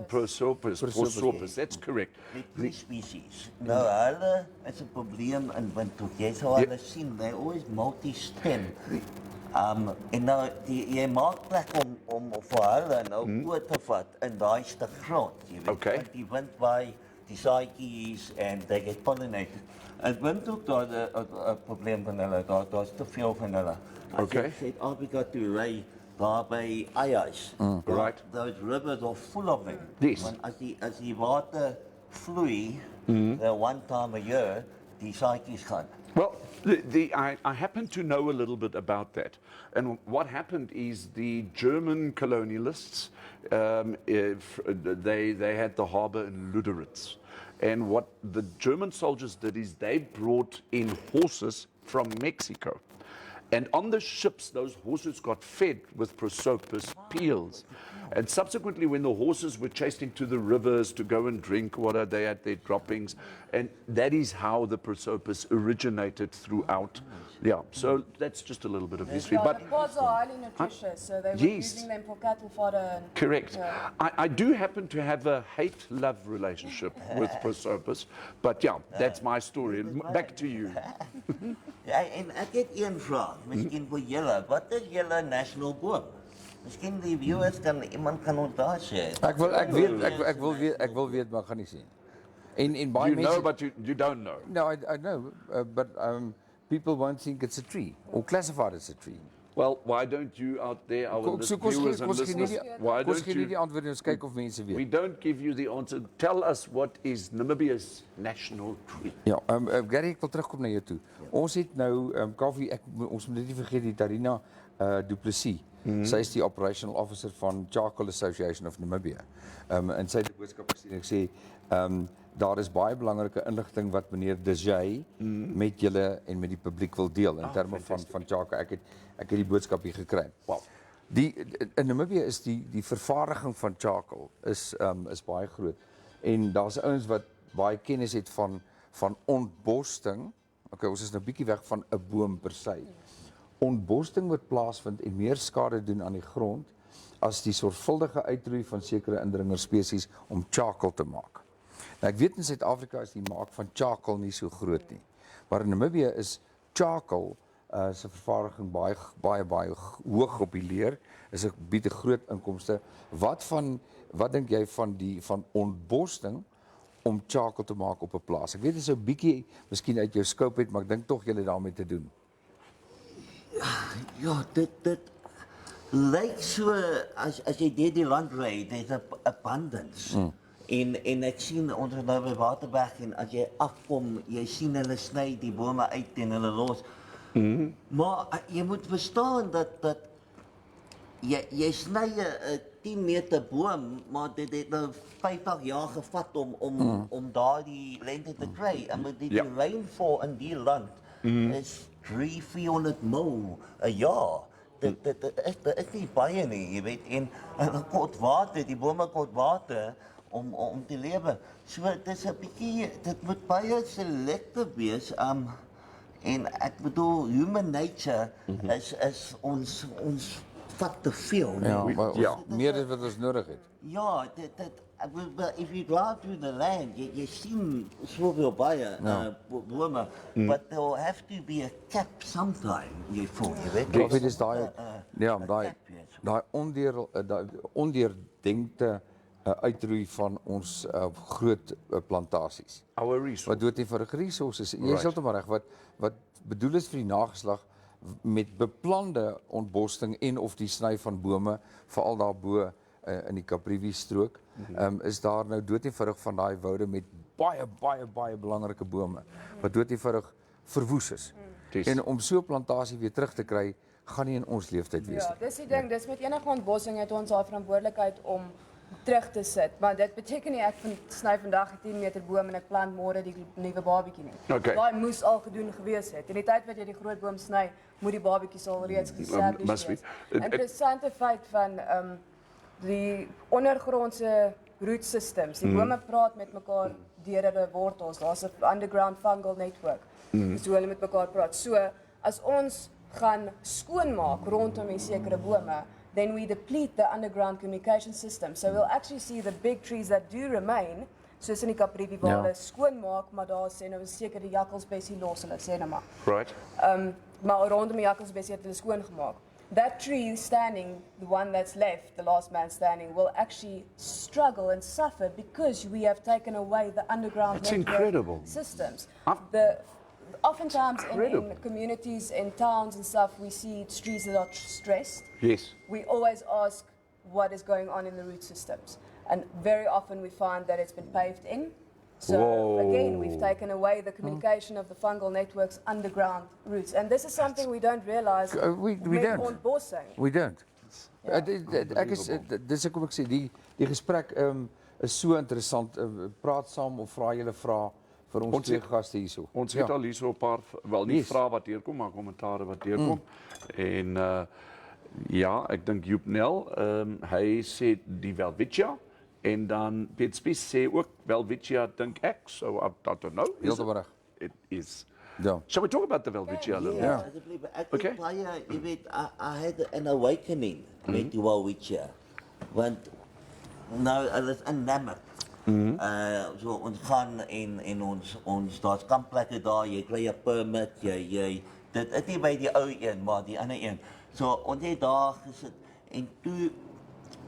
Prosopas. That's correct. Die twee species. Nou, hulle is 'n probleem in Windhoek. Jy sal hulle sien, they're always multi-stem. En nou, jy maak plek om vir hulle nou oor te vat in daai stuk grond. Jy weet, Okay. want die wind waai, die saadjies en they get pollinated. En Windhoek daar 'n probleem van hulle, daar's te veel van hulle. Okay. Suid-Afrika toe ry daar by Ayas. Right. Those rivers are full of them. Yes. Want as die water vloei, one time a year, die saadjies gaan. Well, I happen to know a little bit about that. And what happened is the German colonialists, they had the harbor in Luderitz. And what the German soldiers did is they brought in horses from Mexico. And on the ships, those horses got fed with prosopis peels. And subsequently, when the horses were chased into the rivers to go and drink water, they had their droppings. And that is how the prosopis originated throughout. Yeah, so that's just a little bit of history. Yeah, But the pods are highly nutritious, so they were Yes. using them for cattle fodder. And, correct. Yeah. I do happen to have a hate-love relationship with prosopis. But yeah, that's my story. Back to you. Ja, en ek het een vraag, miskien vir julle. Wat is julle national boom? Miskien die viewers iemand kan ons daar sê. Ek wil weet, maar gaan nie sien. En baie You know, mense but you don't know. No, I know, but people won't think it's a tree or classify it as a tree. Well, why don't you out there, our So viewers and listeners, why don't gee nie die you... antwoord en ons kyk of mense We weet. don't give you the answer. Tell us what is Namibia's national tree. Ja, Gary, ek wil terugkom na jou toe. Ons het nou Kaufeee, ons moet dit nie vergeet die Tarina Du Plessis. Sy is die operational officer van Charcoal Association of Namibia. En sy het 'n boodskap gestuur en sê daar is baie belangrike inligting wat meneer Desjay met julle en met die publiek wil deel in terme van charcoal. Ek het die boodskap hier gekry. Wow. In Namibia is die vervaardiging van charcoal is baie groot. En daar's ouens wat baie kennis het van ontborsting. Okay, ons is nou bietjie weg van 'n boom per se. Ontborsting wat plaasvind en meer skade doen aan die grond as die sorgvuldige uitroei van sekere indringerspesies om charcoal te maak. Nou ek weet in Suid-Afrika is die maak van charcoal nie so groot nie. Maar in Namibië is charcoal se vervaardiging baie hoog op die leer. Bied 'n groot inkomste. Wat dink jy van ontborsting om charcoal te maak op 'n plaas? Ek weet dit is 'n bietjie miskien uit jou scope uit, maar ek dink tog julle daarmee te doen. Ja, dit lyk so as jy deur die land ry, there's a abundance. En ek sien onder nou by Waterberg en as jy afkom, jy sien hulle sny die bome uit en hulle los. Maar jy moet verstaan dat jy sny 'n 10 meter boom, maar dit het nou 50 jaar gevat om daardie lengte te kry. En met die rainfall in die land is 300-400 mil 'n jaar. Dit is nie baie nie, jy weet. En kort water, die bome kort water om te lewe. So dit is 'n bietjie, dit moet baie selectief wees. En ek bedoel, human nature is ons vat te veel. Ja, Nee. maar meer as wat ons nodig het. Ja, if you drive through the land, jy sien soveel baie bome, but there will have to be a cap sometime, jy voel, jy weet. Of dit is daai cap, yes. daai ondeurdenkte uitroei van ons groot plantasies. Our resource. Wat dood eenvoudig resources. Jy is Right. heeltemal reg. Wat bedoel is vir die nageslag met beplande ontbossing en of die sny van bome, veral daarbo in die Caprivi strook, is daar nou dood eenvoudig van daai woude met baie belangrike bome wat dood eenvoudig verwoes is. En om so 'n plantasie weer terug te kry, gaan nie in ons leeftyd wees Ja, nie. dis die ding, dis met enige ontbossing het ons daai verantwoordelikheid om terug te sit. Maar dit beteken nie ek sny vandag 'n 10 meter boom en ek plant môre die nuwe babietjie nie. Okay. Daai moes al gedoen gewees het. In die tyd wat jy die groot boom sny, moet die babietjies al reeds geservice must be. wees. Interessante feit van die ondergrondse root systems. Die bome praat met mekaar deur hulle wortels. Daar's 'n underground fungal network. Dis hoe hulle met mekaar praat. So as ons gaan skoonmaak rondom die sekere bome, then we deplete the underground communication system. So we'll actually see the big trees that do remain, soos in die Caprivi waar hulle skoonmaak, maar daar sê nou 'n sekere jakkalsbessie los, hulle sê nou maar. Right. Maar rondom die jakkalsbessie het hulle skoongemaak. That tree standing, the one that's left, the last man standing, will actually struggle and suffer because we have taken away the underground That's network incredible. systems. Huh? Oftentimes in Incredible. communities, in towns and stuff, we see trees that are stressed. Yes. We always ask what is going on in the root systems. And very often we find that it's been paved in. So again, we've taken away the communication of the fungal network's underground roots. And this is something we don't realize We met don't. ontbossing. We don't. Ek is dis ek kom ek sê die gesprek is so interessant. Praat saam of vra julle vra vir ons twee gaste hierso. Ons het al hierso 'n paar wel nie vrae wat deurkom, maar kommentare wat deurkom. En ja, ek dink Joep Nel, hy sê die Welwitschia en dan Piet Spies sê ook Welwitschia dink ek. So I don't know. Heeltemal reg. It is. Ja. Shall we talk about the Welwitschia a little bit? Ja. Ek Okay. het baie, jy weet, I had an awakening met die Welwitschia. Want nou hulle is enamored. So ons gaan en ons daar's kampplekke daar, jy kry 'n permit, jy dit is nie by die ou een, maar die ander een. So ons het daar gesit en toe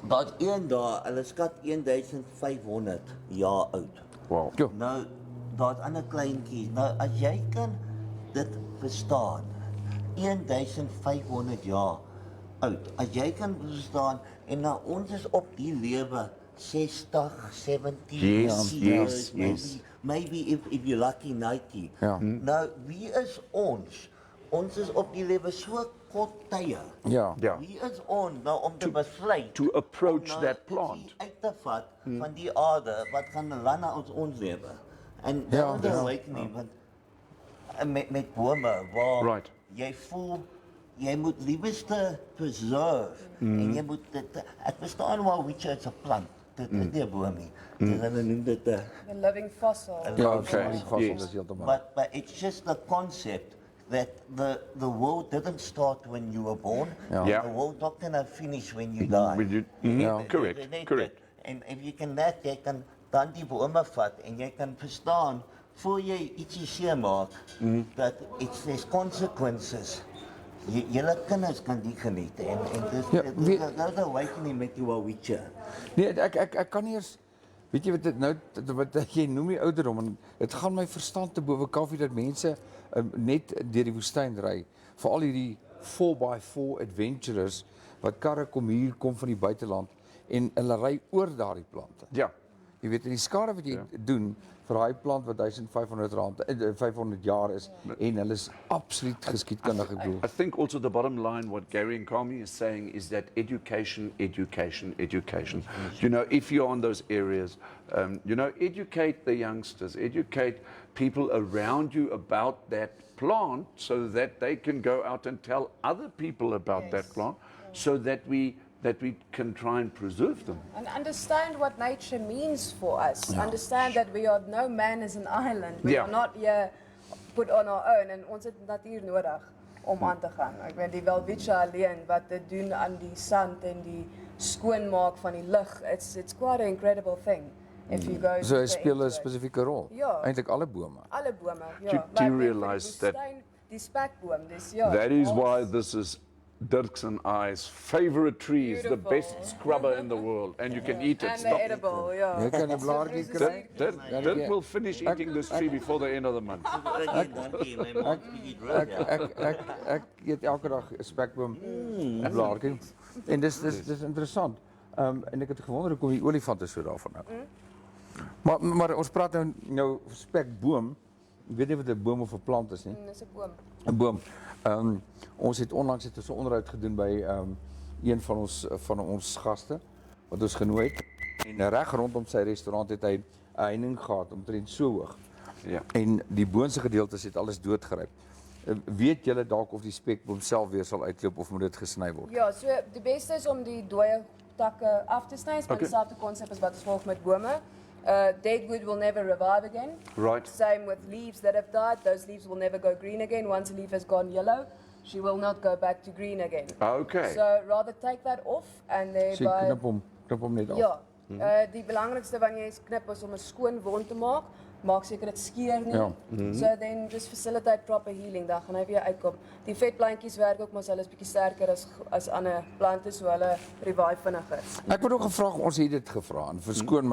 daar's een daar, hulle skat 1500 jaar oud. Wow. Ja. Nou, daar's ander kleintjies. Nou, as jy kan dit verstaan, 1500 jaar oud. As jy kan verstaan, en nou ons is op die lewe 60, 70 Yes, years, yes. maybe if you're lucky 90. Ja. Nou, wie is ons? Ons is op die lewe so kort tye. Ja. Ja. Wie is ons nou om te besluit To approach om nou that ietsie plant. uit te vat van die aarde wat gaan lande ons lewe. En Ja, dat is ja. awakening want met bome waar Right. jy voel jy moet liefste preserve en jy moet dit ek verstaan waar which is 'n plant. Dit is nie 'n boom nie. Hulle noem dit 'n The living fossil. Ja, Okay, die vassel yes. is heeltemal. but it's just the concept that the world didn't start when you were born. Yeah. The world not gonna finish when you die. When you- Ja. Correct, correct. En if you can net, jy kan dan die bome vat en jy kan verstaan voor jy ietsie seer maak dat there's consequences. Julle kinders kan die geniet en Ja, dis dat awakening met die Welwitschia. Nee, ek kan nie eers weet jy wat dit nou wat jy noem die ouderdom en dit gaan my verstand te bowe Kaufee dat mense net deur die woestyn ry. Veral hierdie 4x4 adventurers wat karre kom van die buiteland en hulle ry oor daardie plante. Ja. Jy weet in die skade wat jy doen vir daai plant wat R1500 500 jaar is en hulle is absoluut geskiedkundig bedoel. I think also the bottom line, what Gary and Carmi is saying, is that education, education, education. You know, if you're on those areas, you know, educate the youngsters, educate people around you about that plant so that they can go out and tell other people about that plant so that we can try and preserve them. And understand what nature means for us. Understand that we are no man is an island. We Yeah. are not here put on our own. En ons het natuur nodig om aan te gaan. Ek weet die Welwitschia alleen wat dit doen aan die sand en die skoonmaak van die lug. It's quite an incredible thing if you go So hy deeper speel into 'n it. spesifieke rol. Ja. Eintlik alle bome. Alle bome, ja. Do Maar you ek weet vir die realize that- woestyn, die spekboom, dis ja. That is ons- why this is Dirks and I's favorite trees, the best Beautiful. scrubber in the world, and you can eat it. And they're edible, yeah. Jy kan 'n blaartjie kry. Dirk will finish eating this tree before the end of the month. Dankie, my maat bietjie droog. Ja. Ek eet elke dag 'n spekboom blaartjie. En dis interessant. En ek het gewonder hoekom die olifante so daarvan hou. Maar ons praat nou spekboom. Ek weet nie wat 'n boom of 'n plant is nie. Dis 'n boom. 'n Boom. Ons het onlangs 'n onderhoud gedoen by een van ons gaste wat ons genooi het. En reg rondom sy restaurant het hy 'n heining gehad omtrent so hoog. Ja. En die boonste gedeeltes het alles doodgeryp. Weet julle dalk of die spekboom self weer sal uitloop of moet dit gesny word? Ja, so die beste is om die dooie takke af te sny, maar dieselfde konsep as wat ons volg met bome. Dead wood will never revive again. Right. Same with leaves that have died. Those leaves will never go green again. Once a leaf has gone yellow, she will not go back to green again. Okay. So rather take that off and Sy thereby... knip hom net af. Ja, die belangrikste wanneer jy knip is om 'n skoon wond te maak. Maak seker dit skeer nie. Ja. So then just facilitate proper healing. Dan gaan hy weer uitkom. Die vetplantjies werk ook, maar hulle is bietjie sterker as ander plante, so hulle revive vinniger. Ek word ook gevra, ons het dit gevra en verskoon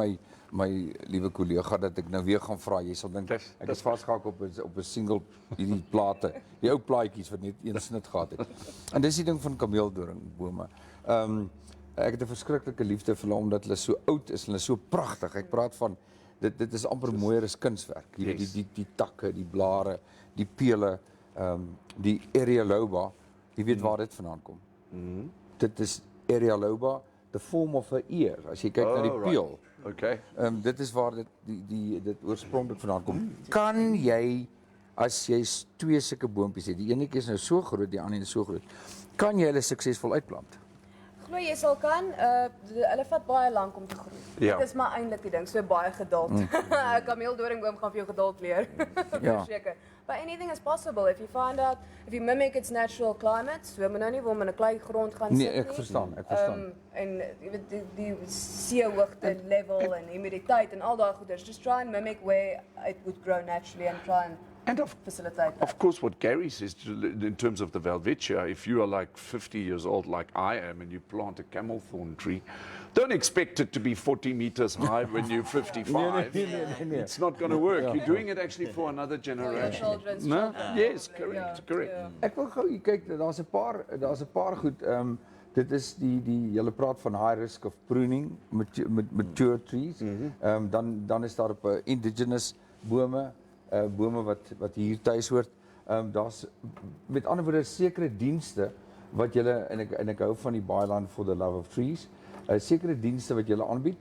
my liewe kollega dat ek nou weer gaan vra. Jy sal dink ek is vasgehak op 'n single hierdie plate. Die ou plaatjies wat net een snit gehad het. En dis die ding van kameeldoringbome. Ek het 'n verskriklike liefde vir hulle omdat hulle so oud is en hulle so pragtig. Ek praat van dit is amper mooier as kunswerk. Jy weet die takke, die blare, die pele, die Arealoba. Jy weet waar dit vandaan kom. Dit is Arealoba, the form of 'n ear. As jy kyk na die peel. Okay. Dit is waar dit oorspronklik vandaan kom. Kan jy as jy twee sulke boontjies het, die enetjie is nou so groot, die ander is so groot, kan jy hulle suksesvol uitplant? Glo jy sal kan, hulle vat baie lank om te groei. Ja. Dit is maar eintlik die ding, so baie geduld. 'n Kameeldoringboom gaan vir jou geduld leer. Ja. Verseker. But anything is possible if you mimic its natural climate. So moet nou nie wil in 'n klei grond gaan sit Nee, nie. ek verstaan. En jy weet die seehoogte level en humiditeit en al daai goeders. Just try and mimic where it would grow naturally and try and facilitate that. Of course, what Gary says in terms of the Welwitschia, if you are like 50 years old like I am and you plant a camel thorn tree, don't expect it to be 40 meters high when you're 55. It's not going to work. You're doing it actually for another generation. children's No? children. Yes, correct, correct. Ek wil gou kyk, daar's 'n paar goed. Dit is die julle praat van high risk of pruning mature trees. Dan is daar op indigenous bome, bome wat hier tuis hoort. Daar's met ander woorde sekere dienste wat julle en ek hou van die Byline for the Love of Trees. Sekere dienste wat julle aanbied.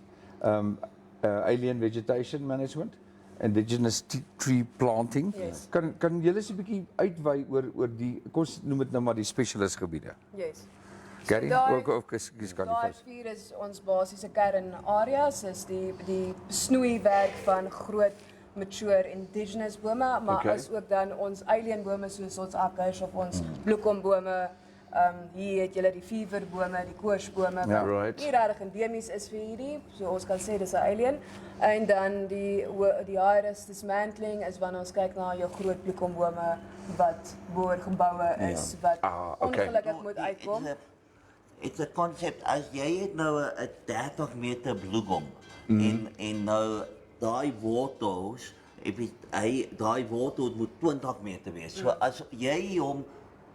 Alien vegetation management, indigenous tree planting. Yes. Kan julle so 'n bietjie uitwy oor die, kom ons noem dit nou maar die specialist gebiede. Yes. Gary, daai- ook ekskuus Gary. Daai 4 is ons basiese kernareas, is die snoeiwerk van groot mature indigenous bome, maar Okay. is ook dan ons alien bome soos ons akkers of ons bloekombome. Hier het julle die feverbome, die koorsbome Ja. wat Right. nie regtig endemies is vir hierdie, so ons kan sê dis 'n alien. En dan die iris dismantling is wanneer ons kyk na jou groot bloekombome wat boor geboue is wat okay. ongelukkig moet uitkom. It's a concept as jy het nou 'n 30 meter bloekom en nou daai wortels, daai wortel moet 20 meter wees. So as jy hom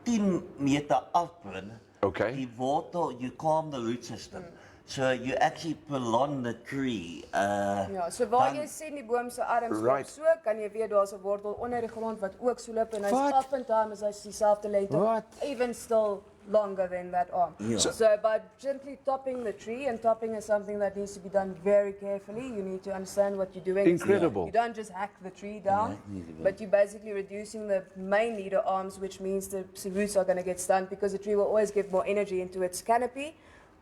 10 meter afbring, Okay. die wortel, you calm the root system. So you actually prolong the tree. Ja, so waar dan- jy sien die boom se arms loop Right. so, kan jy weet daar's 'n wortel onder die grond wat ook so loop en hy's Wat? up and down as hy's dieselfde lengte. Wat? Even still longer than that arm. Ja. So by gently topping the tree, and topping is something that needs to be done very carefully. You need to understand what you're doing. Incredible. You don't just hack the tree down, but you're basically reducing the main leader arms, which means the roots are going to get stunned because the tree will always give more energy into its canopy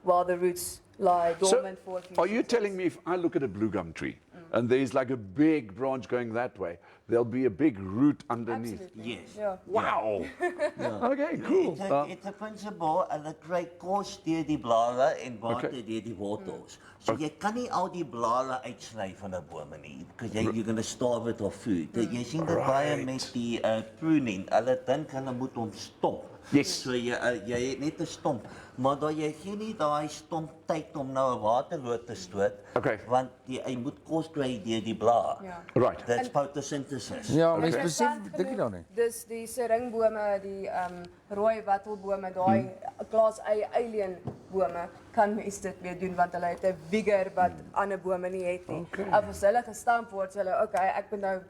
while the roots lie So, dormant for a few are you seasons. telling me if I look at a blue gum tree and there's like a big branch going that way, there'll be a big root underneath? Absolutely. Yes. Yeah. Wow. Okay, cool. It's a principle, hulle kry kos deur die blare en water Okay. deur die wortels. So jy kan nie al die blare uitsny van 'n boom nie, because you're going to starve it of food. Jy sien dit baie met die pruning. Hulle dink hulle moet hom stomp. Yes. So jy het net 'n stomp, maar dan jy gee nie daai stomp tyd om nou 'n waterloot te stoot, Okay. want hy moet kos kry deur die blaar. Ja. Right. That's photosynthesis. Ja, mens besef Interessant dink jy nou nie. Dis die seringbome, die rooi wattelbome, daai Class A alien bome kan mens dit weer doen want hulle het 'n vigor wat ander bome nie het nie. Okay. As hulle gestamp word, sê hulle okay, ek moet nou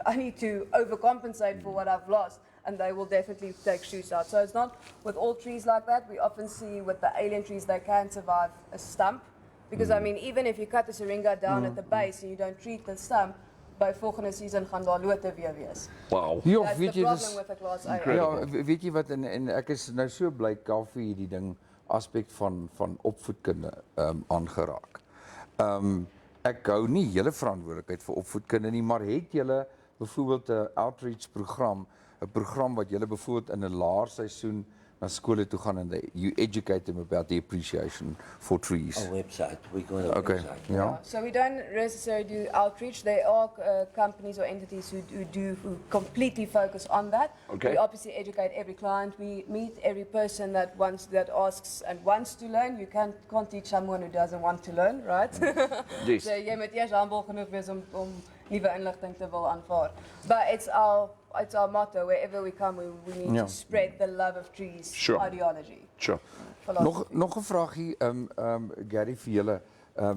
I need to overcompensate for what I've lost. And they will definitely take shoots out. So it's not with all trees like that. We often see with the alien trees, they can survive a stump. Because I mean, even if you cut the syringa down at the base and you don't treat the stump, by volgende season gaan daar lote weer wees. Wow. Ja, That's weet the jy problem dis with the Class A. ja, weet jy wat en ek is nou so bly Kaufeee hierdie ding aspek van opvoedkunde aangeraak. Ek hou nie hele verantwoordelikheid vir opvoedkunde nie, maar het julle byvoorbeeld 'n outreach program, 'n program wat julle byvoorbeeld in 'n laarseisoen na skole toe gaan en you educate them about the appreciation for trees. A website. We got a Okay, website. ja. So we don't necessarily do outreach. There are companies or entities who completely focus on that. Okay. We obviously educate every client. We meet every person that asks and wants to learn. You can't teach someone who doesn't want to learn, right? Yes. So jy moet eers humble genoeg wees om nuwe inligting te wil aanvaar. But it's our motto. Wherever we come, we need Ja. to spread the love of trees Sure. ideology. Sure. Philosophy. Nog 'n vraagie Gary vir julle.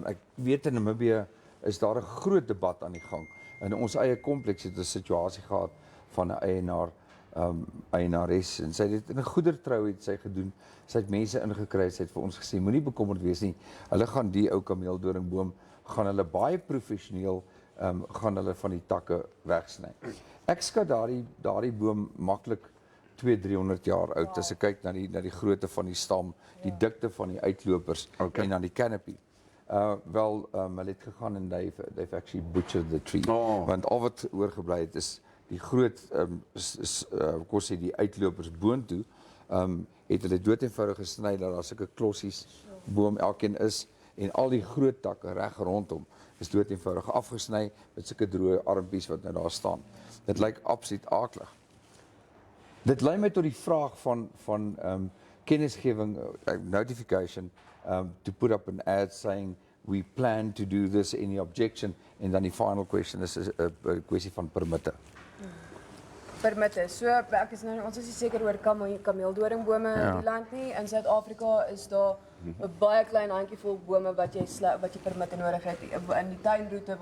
Ek weet in Namibia is daar 'n groot debat aan die gang. In ons eie kompleks het 'n situasie gehad van 'n eienares en sy het dit in 'n goedertrou het sy gedoen. Sy het mense ingekry, sy het vir ons gesê moenie bekommerd wees nie. Hulle gaan die ou kameeldoringboom gaan hulle baie professioneel gaan hulle van die takke wegsny. Ek skat daardie boom maklik 200-300 jaar oud as ek kyk na die grootte van die stam, die dikte van die uitlopers en dan die canopy. Hulle het gegaan en they've actually butchered the tree. Want al wat oorgebly het is die groot kon sê die uitlopers boontoe, het hulle dood eenvoudig gesny dat daar sulke klossies boom elkeen is en al die groot takke reg rondom is dood eenvoudig afgesny met sulke droë armpies wat nou daar staan. Dit lyk absoluut aaklig. Dit lei my tot die vraag van kennisgewing, notification, to put up an ad saying we plan to do this, any objection, en dan die final question is 'n kwessie van permitte. Permitte. So ek is nou ons is nie seker oor kameeldoringbome in die land nie. In Suid-Afrika is daar 'n baie klein handjievol bome wat jy permitte nodig het. In die tuinroete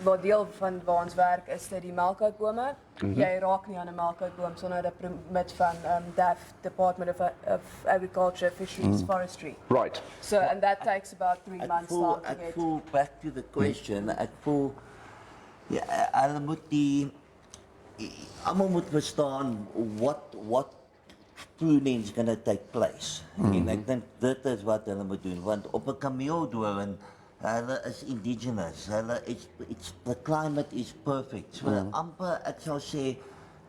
waar deel van waar ons werk is dit die melkoutbome. Jy raak nie aan 'n melkoutboom sonder 'n permit van DAF, Department of Agriculture, Fisheries, Forestry. Right. So and that takes about 3 months time to Ek get. voel back to the question. Ek voel ja, hulle moet almal moet verstaan what pruning is going to take place. En ek dink dit is wat hulle moet doen want op 'n kameeldoring hulle is indigenous. The climate is perfect. So amper ek sou sê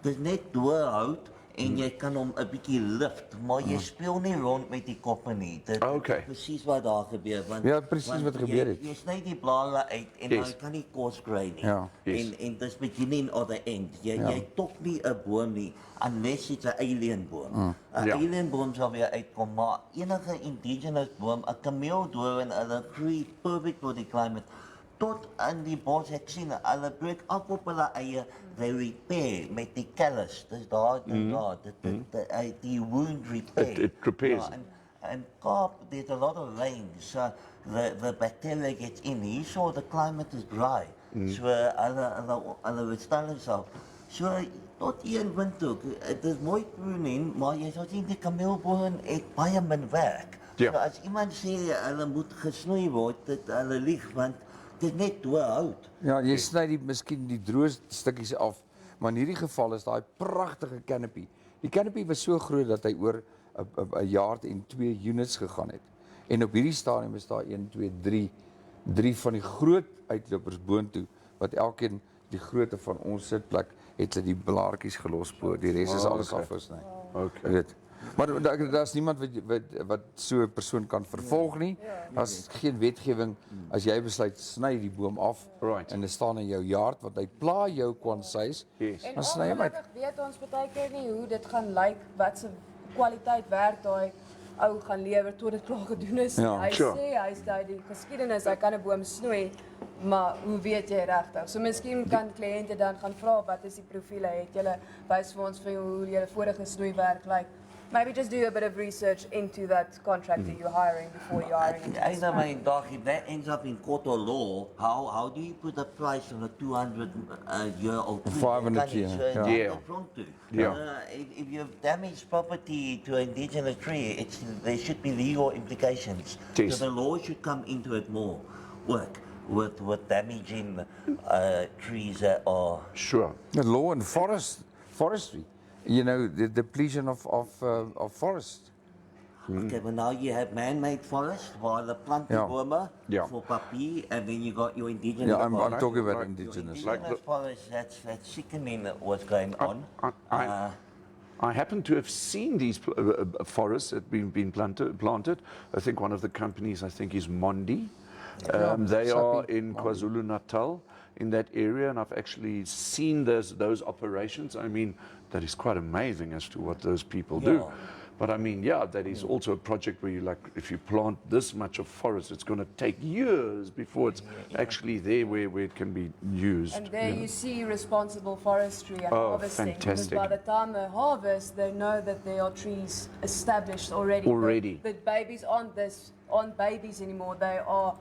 dis net doorhout en jy kan hom 'n bietjie lift, maar jy speel nie rond met die koppe nie. Dit Okay. is presies wat daar gebeur want Ja, presies wat gebeur het. Jy sny die blare uit en Yes. jy kan nie kos kry nie. Ja. Yes. En dis beginning of the end. Jy top nie 'n boom nie unless it's 'n alien boom. 'n Ja. Alien boom sal weer uitkom, maar enige indigenous boom, 'n kameeldoring, hulle groei perfect vir die climate. Tot aan die bos ek sien hulle breek af op hulle eie, they repair met die callus. Dis daar die wound repair. It repairs. Ja, and Kaap, there's a lot of rain, so the bacteria gets in. Here, so the climate is dry. So hulle withstand themselves. So tot een wind ook. Het is mooi pruning, maar jy sal sien die kameelboom het baie min werk. Ja. So as iemand sê hulle moet gesnoei word, dit hulle lieg want dit is net doorhout. Ja, jy sny miskien die droë stukkies af, maar in hierdie geval is daai pragtige canopy. Die canopy was so groot dat hy oor 'n jaar en 2 units gegaan het. En op hierdie stadium is daar 1, 2, 3 van die groot uitlopers boontoe wat elkeen die grootte van ons sitplek het hulle die blaartjies gelos bo. Die res is alles afgesny. Okay. Weet. Maar daar's niemand wat so 'n persoon kan vervolg nie. Daar's geen wetgewing as jy besluit sny die boom af Right. en dit staan in jou yard want hy pla jou kwansies. Yes. En Dan sny hy hom uit. ongelukkig weet ons baie keer nie hoe dit gaan lyk, wat se kwaliteit werk daai ou gaan lewer tot dit klaar gedoen is. Ja, Hy sure. sê hy's daai die geskiedenis, hy kan 'n boom snoei, maar hoe weet jy regtig? So miskien kan kliënte dan gaan vra wat is die profiele? Het julle wys vir ons vir hoe julle vorige snoeiwerk lyk? Maybe just do a bit of research into that contractor you're hiring before you're hiring into this Either my man. dog, if that ends up in court of law, how do you put a price on a 200-year-old tree? 500 You year, can't yeah. insure Yeah. it front to. Yeah. If you've damaged property to an indigenous tree, there should be legal implications. Yes. So the law should come into it more. Work with damaging trees that are. Sure. The law and forestry. You know, the depletion of forest. Okay, but now you have man-made forest while the plant Yeah. boma Yeah. for papi, and then you got your indigenous Yeah, I'm forest. talking about Like- indigenous. like Indigenous forest, that's sickening what's going on. I happen to have seen these forests that have been planted. I think one of the companies, I think, is Mondi. They are in KwaZulu-Natal, in that area, and I've actually seen those operations. I mean, that is quite amazing as to what those people do. Yeah. But I mean, yeah, that is also a project where you like, if you plant this much of forest, it's going to take years before it's actually there where it can be used. And there you see responsible forestry and Oh, harvesting. fantastic. Because by the time they harvest, they know that there are trees established already. Already. The babies aren't babies anymore. They are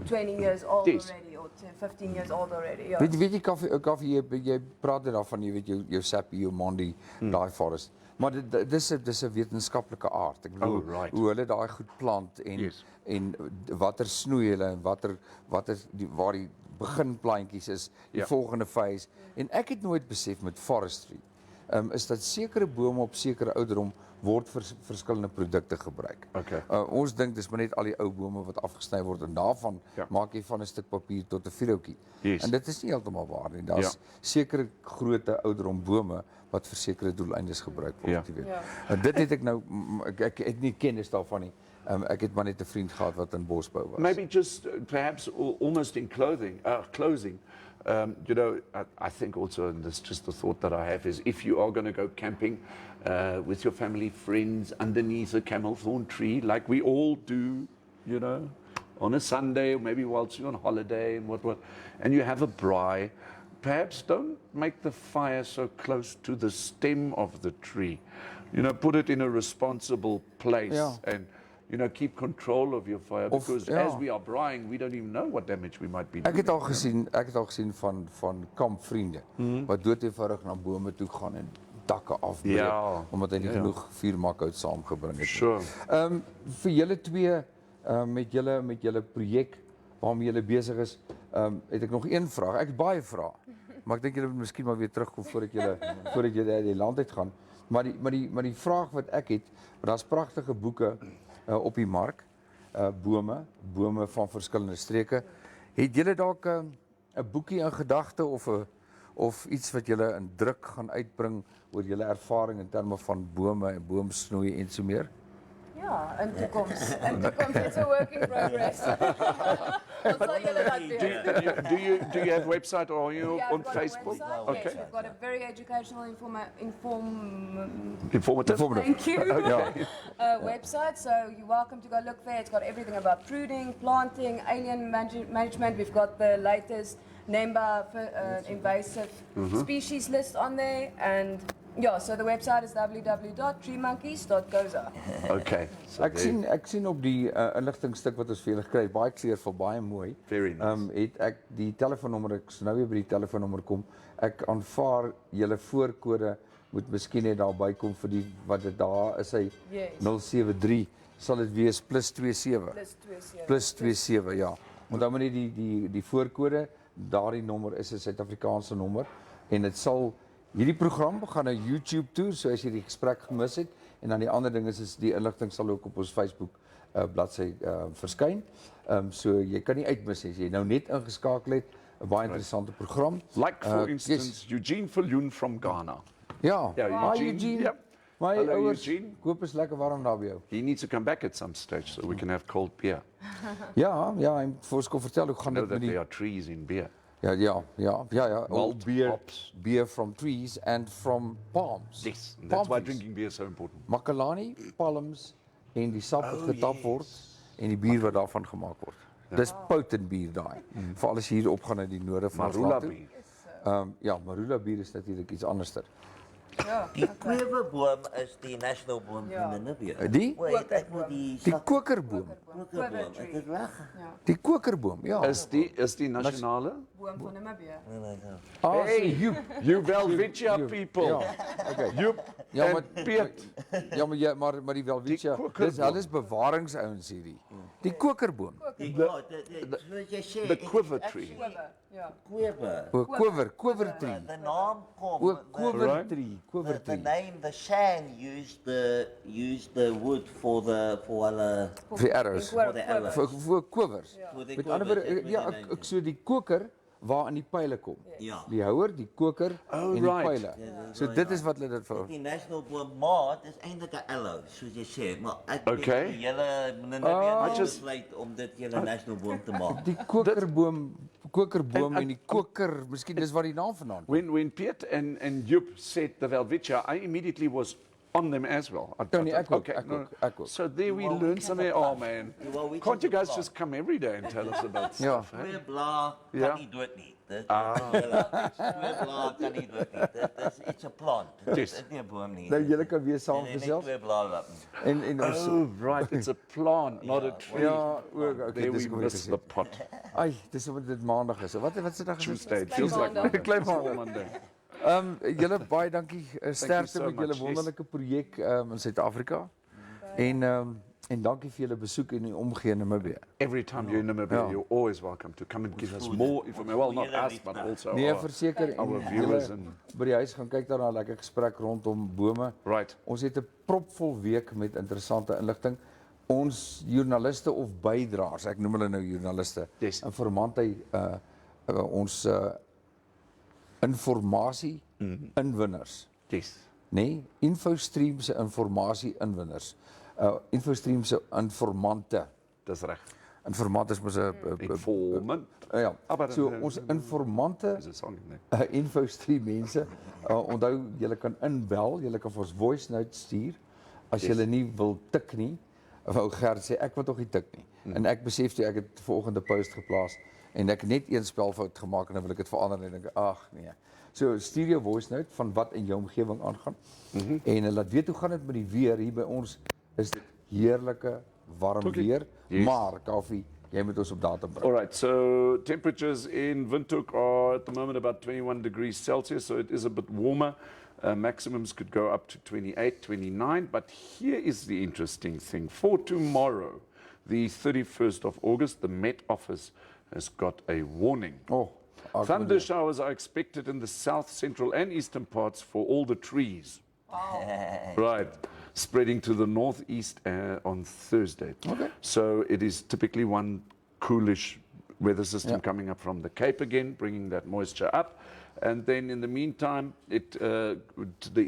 20 years old Yes. already or 15 years old already. Ja. Weet jy Kaffie, jy praat net daarvan, jy weet jou Sappi, jou Mondi, daai forest. Maar dis 'n wetenskaplike aard. Ek bedoel right. hoe hulle daai goed plant en Yes. en watter snoei hulle en waar die beginplantjies is, die Ja. volgende fase. En ek het nooit besef met forestry is dat sekere bome op sekere ouderdom word vir verskillende produkte gebruik. Okay. Ons dink dis maar net al die ou bome wat afgesny word en daarvan Ja. maak jy van 'n stuk papier tot 'n vierhoutjie. Yes. En dit is nie heeltemal waar nie. Daar's sekere grootte ouderdom bome wat vir sekere doeleindes gebruik word, Ja. jy weet. Ja. En dit het ek nou ek het nie kennis daarvan nie. Ek het maar net 'n vriend gehad wat in bosbou was. Maybe just perhaps almost in closing, you know, I think also, and this just the thought that I have is, if you are going to go camping with your family, friends, underneath a camel thorn tree, like we all do, you know, on a Sunday, or maybe whilst you're on holiday and what, and you have a braai, perhaps don't make the fire so close to the stem of the tree. You know, put it in a responsible place Yeah. and, you know, keep control of your fire, Of- because ja. as we are braaiing, we don't even know what damage we might be Ek doing. het al gesien van kampvriende wat doodeenvoudig na bome toe gaan en dakke afbreek Ja. omdat hy nie Ja. genoeg vuurmakhout saamgebring het nie. Sure. Vir julle twee met julle projek waarmee julle besig is, het ek nog een vraag. Ek het baie vrae. Maar ek dink julle moet miskien maar weer terugkom voordat julle uit die land uit gaan. Maar die vraag wat ek het, want daar's pragtige boeke op die mark, bome van verskillende streke. Het julle dalk 'n boekie in gedagte of iets wat julle in druk gaan uitbring oor julle ervaring in terme van bome en boomsnoei en so meer? Ja, in toekoms. In toekoms, it's a work in progress. Ons sal julle dat weer. Do you have website or are you Yeah, on we've got a Facebook? website, Okay. Yes, we've got a very educational, Informative. thank you. Website, so you're welcome to go look there. It's got everything about pruning, planting, alien management. We've got the latest NEMBA invasive species list on there, and yeah, so the website is www.treemonkeys.goza. Okay. So Ek sien op die inligtingstuk wat ons vir julle gekry het, baie kleurvol, baie mooi. Very nice. Het ek die telefoonnommer, ek sou nou weer by die telefoonnommer kom. Ek aanvaar julle voorkode moet miskien net daarby kom vir die wat dit daar is hy Yes. 073 sal dit wees +27. +27 ja. Onthou maar net die voorkode, daardie nommer is 'n Suid-Afrikaanse nommer en dit sal hierdie program gaan na YouTube toe, so as jy die gesprek gemis het en dan die ander ding is die inligting sal ook op ons Facebook bladsy verskyn. So jy kan nie uitmis as jy nou net ingeskakel het, 'n baie interessante program. Like, for Yes. instance, Eugene Viljoen from Ghana. Ja, Yeah, hi Eugene. Eugene. Yep. My Hello, ouers, Eugene. ek hoop is lekker warm daar by jou. He needs to come back at some stage so we can have cold beer. Ja, en vir ons kon vertel hoe gaan Know dit that met die there are trees in beer. Ja. Well, Malt, hops. beer from trees and from palms. Yes, and that's why Palm trees. drinking beer is so important. Makalani, palms en die sap wat getap word en die bier wat daarvan gemaak word. Dis potent bier daai. Veral as jy hier opgaan na die noorde van Marula Land toe. beer. Ja, Marula bier is natuurlik iets anderster. Ja, Die kweverboom is die national boom Ja. van Namibia. Die? Wait, ek moet Die die kokerboom. kokerboom, ek het reg. Die kokerboom, ja. Is die nationale? boom van Namibia. Hey, you Velvitia people. Ja, okay. You Ja, and maar Piet. Ja, maar die Welwitschia, Die kokerboom. dis hulle is bewaringsouens hierdie. Die kokerboom. Soos jy sê, The quiver tree. Quiver, ja. Kwever. O, kower tree. The naam kom. O, kower Right. tree, The, kower the tree. name, the Shan used the wood for hulle Vir die arrows. for the arrows. Vir kowers. For the Met ander woorde, quivers, dit ja, moet jy ek so die koker waar in die pile kom. Ja. Die houer, die koker en die right. pile. So dit is wat hulle dit vir. Die national boom maar dit is eintlik 'n aloe soos jy sê, maar ek Okay. dink die hele I just- besluit om dit hele national boom te maak. Die kokerboom en die koker, miskien dis waar die naam vandaan kom. When Piet and Joep said the Velvitia, I immediately was on them as well. I Tony, thought, ek ook, okay, ek no, ook, ek ook. So there we Well, we learned can something. have Oh fun. man, Well, we can't can you guys have just fun. come every day and tell us about Ja. stuff? Eh? Twee bla Ja. kan nie dood nie. Dit twee bla kan nie dood nie. Dit is iets 'n plant. Dit Yes. is nie 'n boom nie. Nou julle kan weer saam En net gesels. twee bla loop. En ons Oh right, it's a plant, not a tree. ja, ook okay, There dis we goed missed gesê. the pot. Ai, dis omdat dit maandag is. Wat se dag is dit? Tuesday, it feels like Monday. Klein Small Monday. Monday. Julle baie dankie. Sterkte so met julle much, yes. wonderlike projek in Suid-Afrika. En dankie vir julle besoek in die omgee Namibia. Every time you're in Namibia, Ja. you're always welcome to come and give us more information. Well, not us, but also Nee, our, verseker our en viewers julle and by die huis gaan kyk daarna 'n lekker gesprek rondom bome. right. Ons het 'n propvol week met interessante inligting. Ons joernaliste of bydraers, ek noem hulle nou joernaliste, Yes. informante ons informasie inwenners, Yes. nê? InfoStream se informasie inwenners. InfoStream se informante. Dis reg. Informant is mos 'n Informant. ja. Maar So ons informante is 'n song nee. InfoStream mense, onthou julle kan inbel, julle kan vir ons voice note stuur as julle nie wil tik nie. Wou Gert sê ek wil tog nie tik nie. En ek besef toe ek het vanoggend 'n post geplaas en ek het net een spelfout gemaak en dan wil ek dit verander en dink ag nee. So stuur jou voice note van wat in jou omgewing aangaan. En laat weet hoe gaan dit met die weer hier by ons. Is dit heerlike warm Okay. weer, Yes. maar Kaufeee, jy moet ons op datum bring. All right, so temperatures in Windhoek are at the moment about 21 degrees Celsius, so it is a bit warmer. Maximums could go up to 28, 29, but here is the interesting thing. For tomorrow, the 31st of August, the Met Office has got a warning. Oh, Thunder showers are expected in the south, central, and eastern parts for all the trees. Right, spreading to the northeast on Thursday. Okay. So it is typically one coolish weather system Yeah. coming up from the Cape again, bringing that moisture up. And then in the meantime, the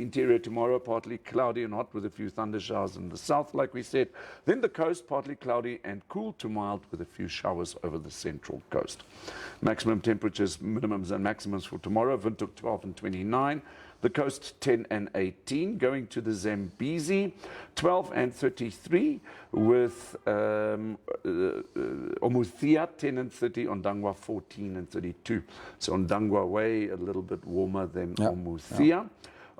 interior tomorrow, partly cloudy and hot with a few thunder showers in the south, like we said. Then the coast, partly cloudy and cool to mild with a few showers over the central coast. Maximum temperatures, minimums and maximums for tomorrow, Windhoek 12 and 29. The coast 10 and 18, going to the Zambezi 12 and 33, with Omuthia 10 and 30, Ondangwa 14 and 32. So Ondangwa way a little bit warmer than Omuthia.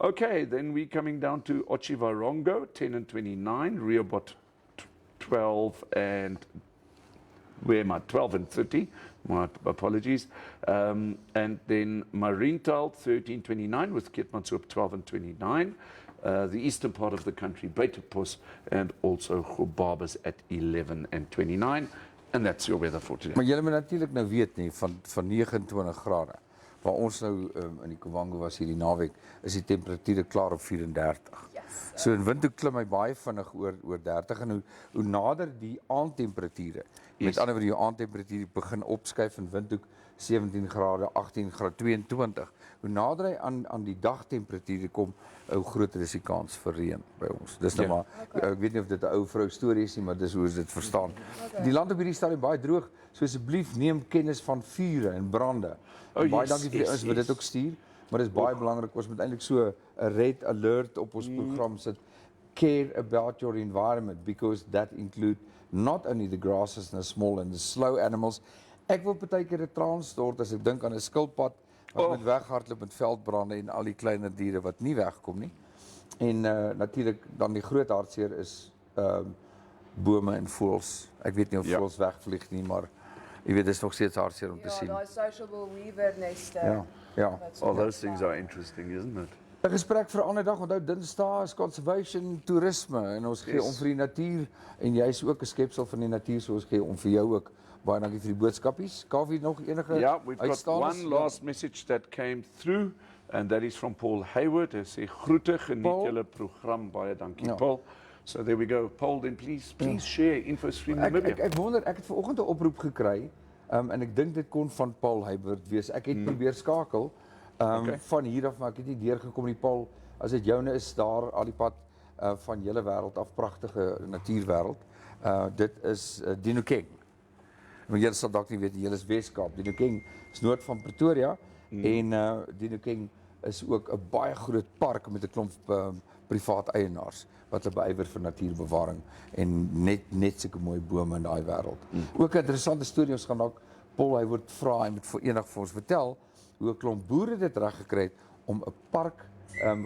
Okay, then we're coming down to Ochivarongo 10 and 29, Rehoboth 12 and where am I? 12 and 30. My apologies. And then Marienthal 1329 with Keetmanshoop 12 and 29. The eastern part of the country, Beitepos, and also Gobabas at 11 and 29. And that's your weather for today. Maar julle moet natuurlik nou weet nie van 29 grade. waar ons nou in die Kavango was hierdie naweek, is die temperature klaar op 34. Yes. So in Windhoek klim hy baie vinnig oor 30 en hoe nader die aandtemperature, met ander woorde jou aandtemperatuur begin opskuif in Windhoek 17 grade, 18 grade, 22. Hoe nader hy aan die dagtemperatuur kom, hoe groter is die kans vir reën by ons. Dis nou maar, ek weet nie of dit 'n ou vrou storie is nie, maar dis hoe ons dit verstaan. Die land op hierdie stadium baie droog, so asseblief neem kennis van vure en brande. Baie dankie vir die ouens wat dit ook stuur, maar dit is baie belangrik, ons moet eintlik so 'n red alert op ons program sit. Care about your environment, because that include not only the grasses and the small and the slow animals. Ek wil partykeer 'n traan stort as ek dink aan 'n skilpad wat met weghardloop met veldbrande en al die kleiner diere wat nie wegkom nie. En natuurlik dan die groot hartseer is bome en voëls. Ek weet nie of voëls wegvlieg nie, maar jy weet dis nog steeds hartseer om te sien. Ja, daai sociable weaver neste. Ja. All those things are interesting, isn't it? 'n Gesprek vir 'n ander dag. Onthou Dinsdae is conservation, toerisme en ons gee om vir die natuur en jy's ook 'n skepsel van die natuur, so ons gee om vir jou ook. Baie dankie vir die boodskapies. Kaufeee, nog enige We've got one last message that came through, and that is from Paul Hayward. Hy sê groete, geniet julle program. Baie dankie, Paul. So there we go. Paul, then please share InfoStream Namibia. Ek wonder, ek het vanoggend 'n oproep gekry, en ek dink dit kon van Paul Hayward wees. Ek het probeer skakel van hier af, maar ek het nie deurgekom nie. Paul, as dit joune is daar al die pad van julle wêreld af, pragtige natuurwêreld. Dit is Dinokeng. Maar julle sal dalk nie weet, julle is Weskaap. Dinokeng is noord van Pretoria en Dinokeng is ook 'n baie groot park met 'n klomp privaat eienaars wat hulle beywer vir natuurbewaring en net sulke mooi bome in daai wêreld. Ook 'n interessante storie, ons gaan dalk Paul hy word vra en moet eendag vir ons vertel hoe 'n klomp boere dit reg gekry het om 'n park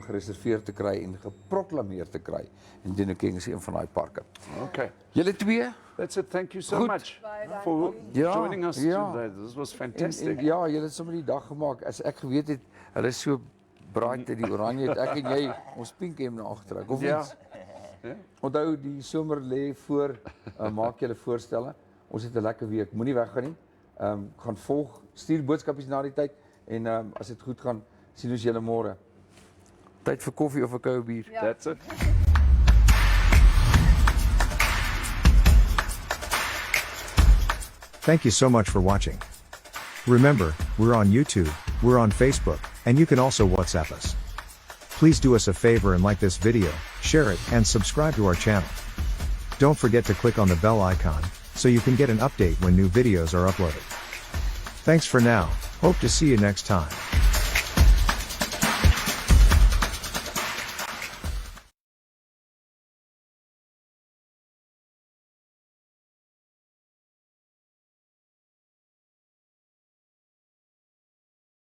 gereserveer te kry en geproklameer te kry. En Dinokeng is een van daai parke. Okay. Julle twee? That's it. Thank you so much for joining us today. This was fantastic. Ja, julle het sommer die dag gemaak. As ek geweet het, hulle is so bright in die oranje, het ek en jy ons pink hem na agtertrek of iets. Onthou die somer lê voor, maak julle voorstelle. Ons het 'n lekker week. Moenie weggaan nie. Gaan volg, stuur boodskapies na die tyd en as dit goed gaan, sien ons julle môre. Tyd vir koffie of 'n koue bier. That's it. Thank you so much for watching. Remember, we're on YouTube, we're on Facebook, and you can also WhatsApp us. Please do us a favor and like this video, share it, and subscribe to our channel. Don't forget to click on the bell icon, so you can get an update when new videos are uploaded. Thanks for now, hope to see you next time.